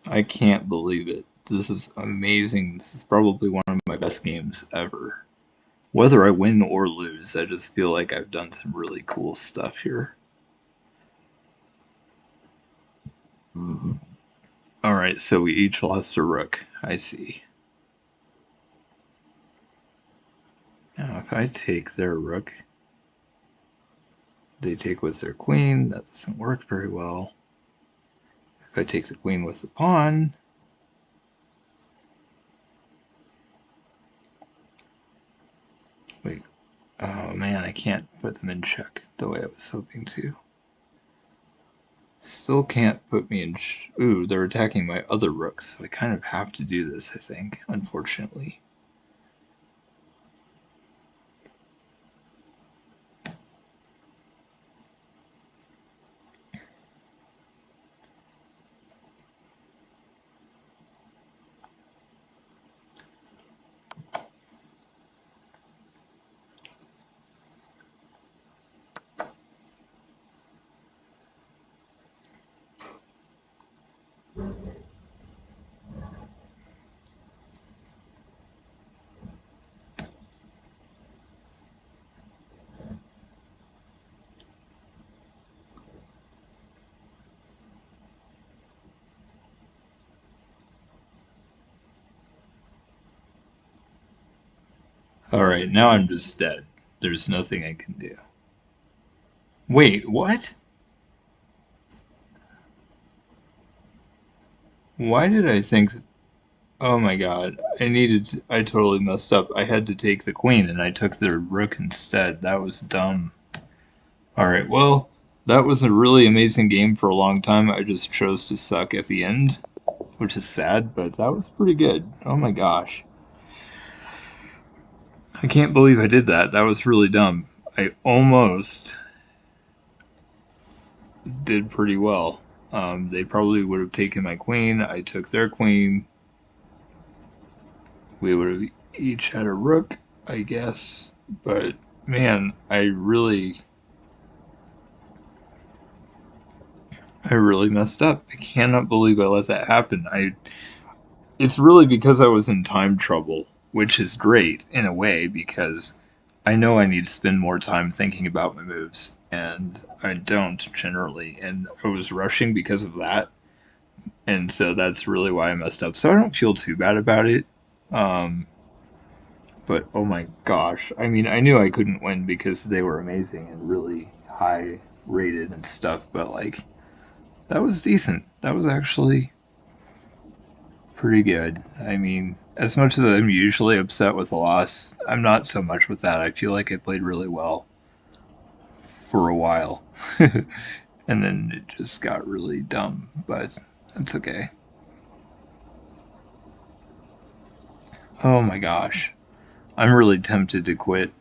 Speaker 1: I can't believe it. This is amazing. This is probably one of my best games ever. Whether I win or lose, I just feel like I've done some really cool stuff here. Alright, so we each lost a rook. I see. Now, if I take their rook, they take with their queen. That doesn't work very well. If I take the queen with the pawn, wait, oh man, I can't put them in check the way I was hoping to. Still can't put me in... Ooh, they're attacking my other rooks, so I kind of have to do this, I think, unfortunately. Alright, now I'm just dead. There's nothing I can do. Wait, what? Why did I think... Oh my god, I totally messed up. I had to take the queen and I took the rook instead. That was dumb. Alright, well, that was a really amazing game for a long time. I just chose to suck at the end, which is sad, but that was pretty good. Oh my gosh. I can't believe I did that. That was really dumb. I almost did pretty well. They probably would have taken my queen. I took their queen. We would have each had a rook, I guess. But man, I really messed up. I cannot believe I let that happen. It's really because I was in time trouble, which is great in a way because I know I need to spend more time thinking about my moves, and I don't generally, and I was rushing because of that, and so that's really why I messed up. So I don't feel too bad about it. But oh my gosh, I mean, I knew I couldn't win because they were amazing and really high rated and stuff, but like, that was decent. That was actually pretty good. I mean, as much as I'm usually upset with a loss, I'm not so much with that. I feel like I played really well for a while. And then it just got really dumb, but that's okay. Oh my gosh. I'm really tempted to quit.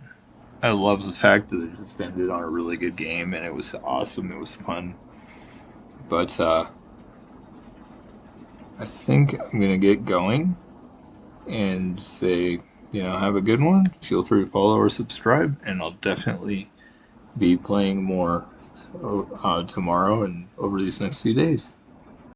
Speaker 1: I love the fact that it just ended on a really good game and it was awesome. It was fun. But I think I'm gonna get going and say, have a good one. Feel free to follow or subscribe, and I'll definitely be playing more tomorrow and over these next few days.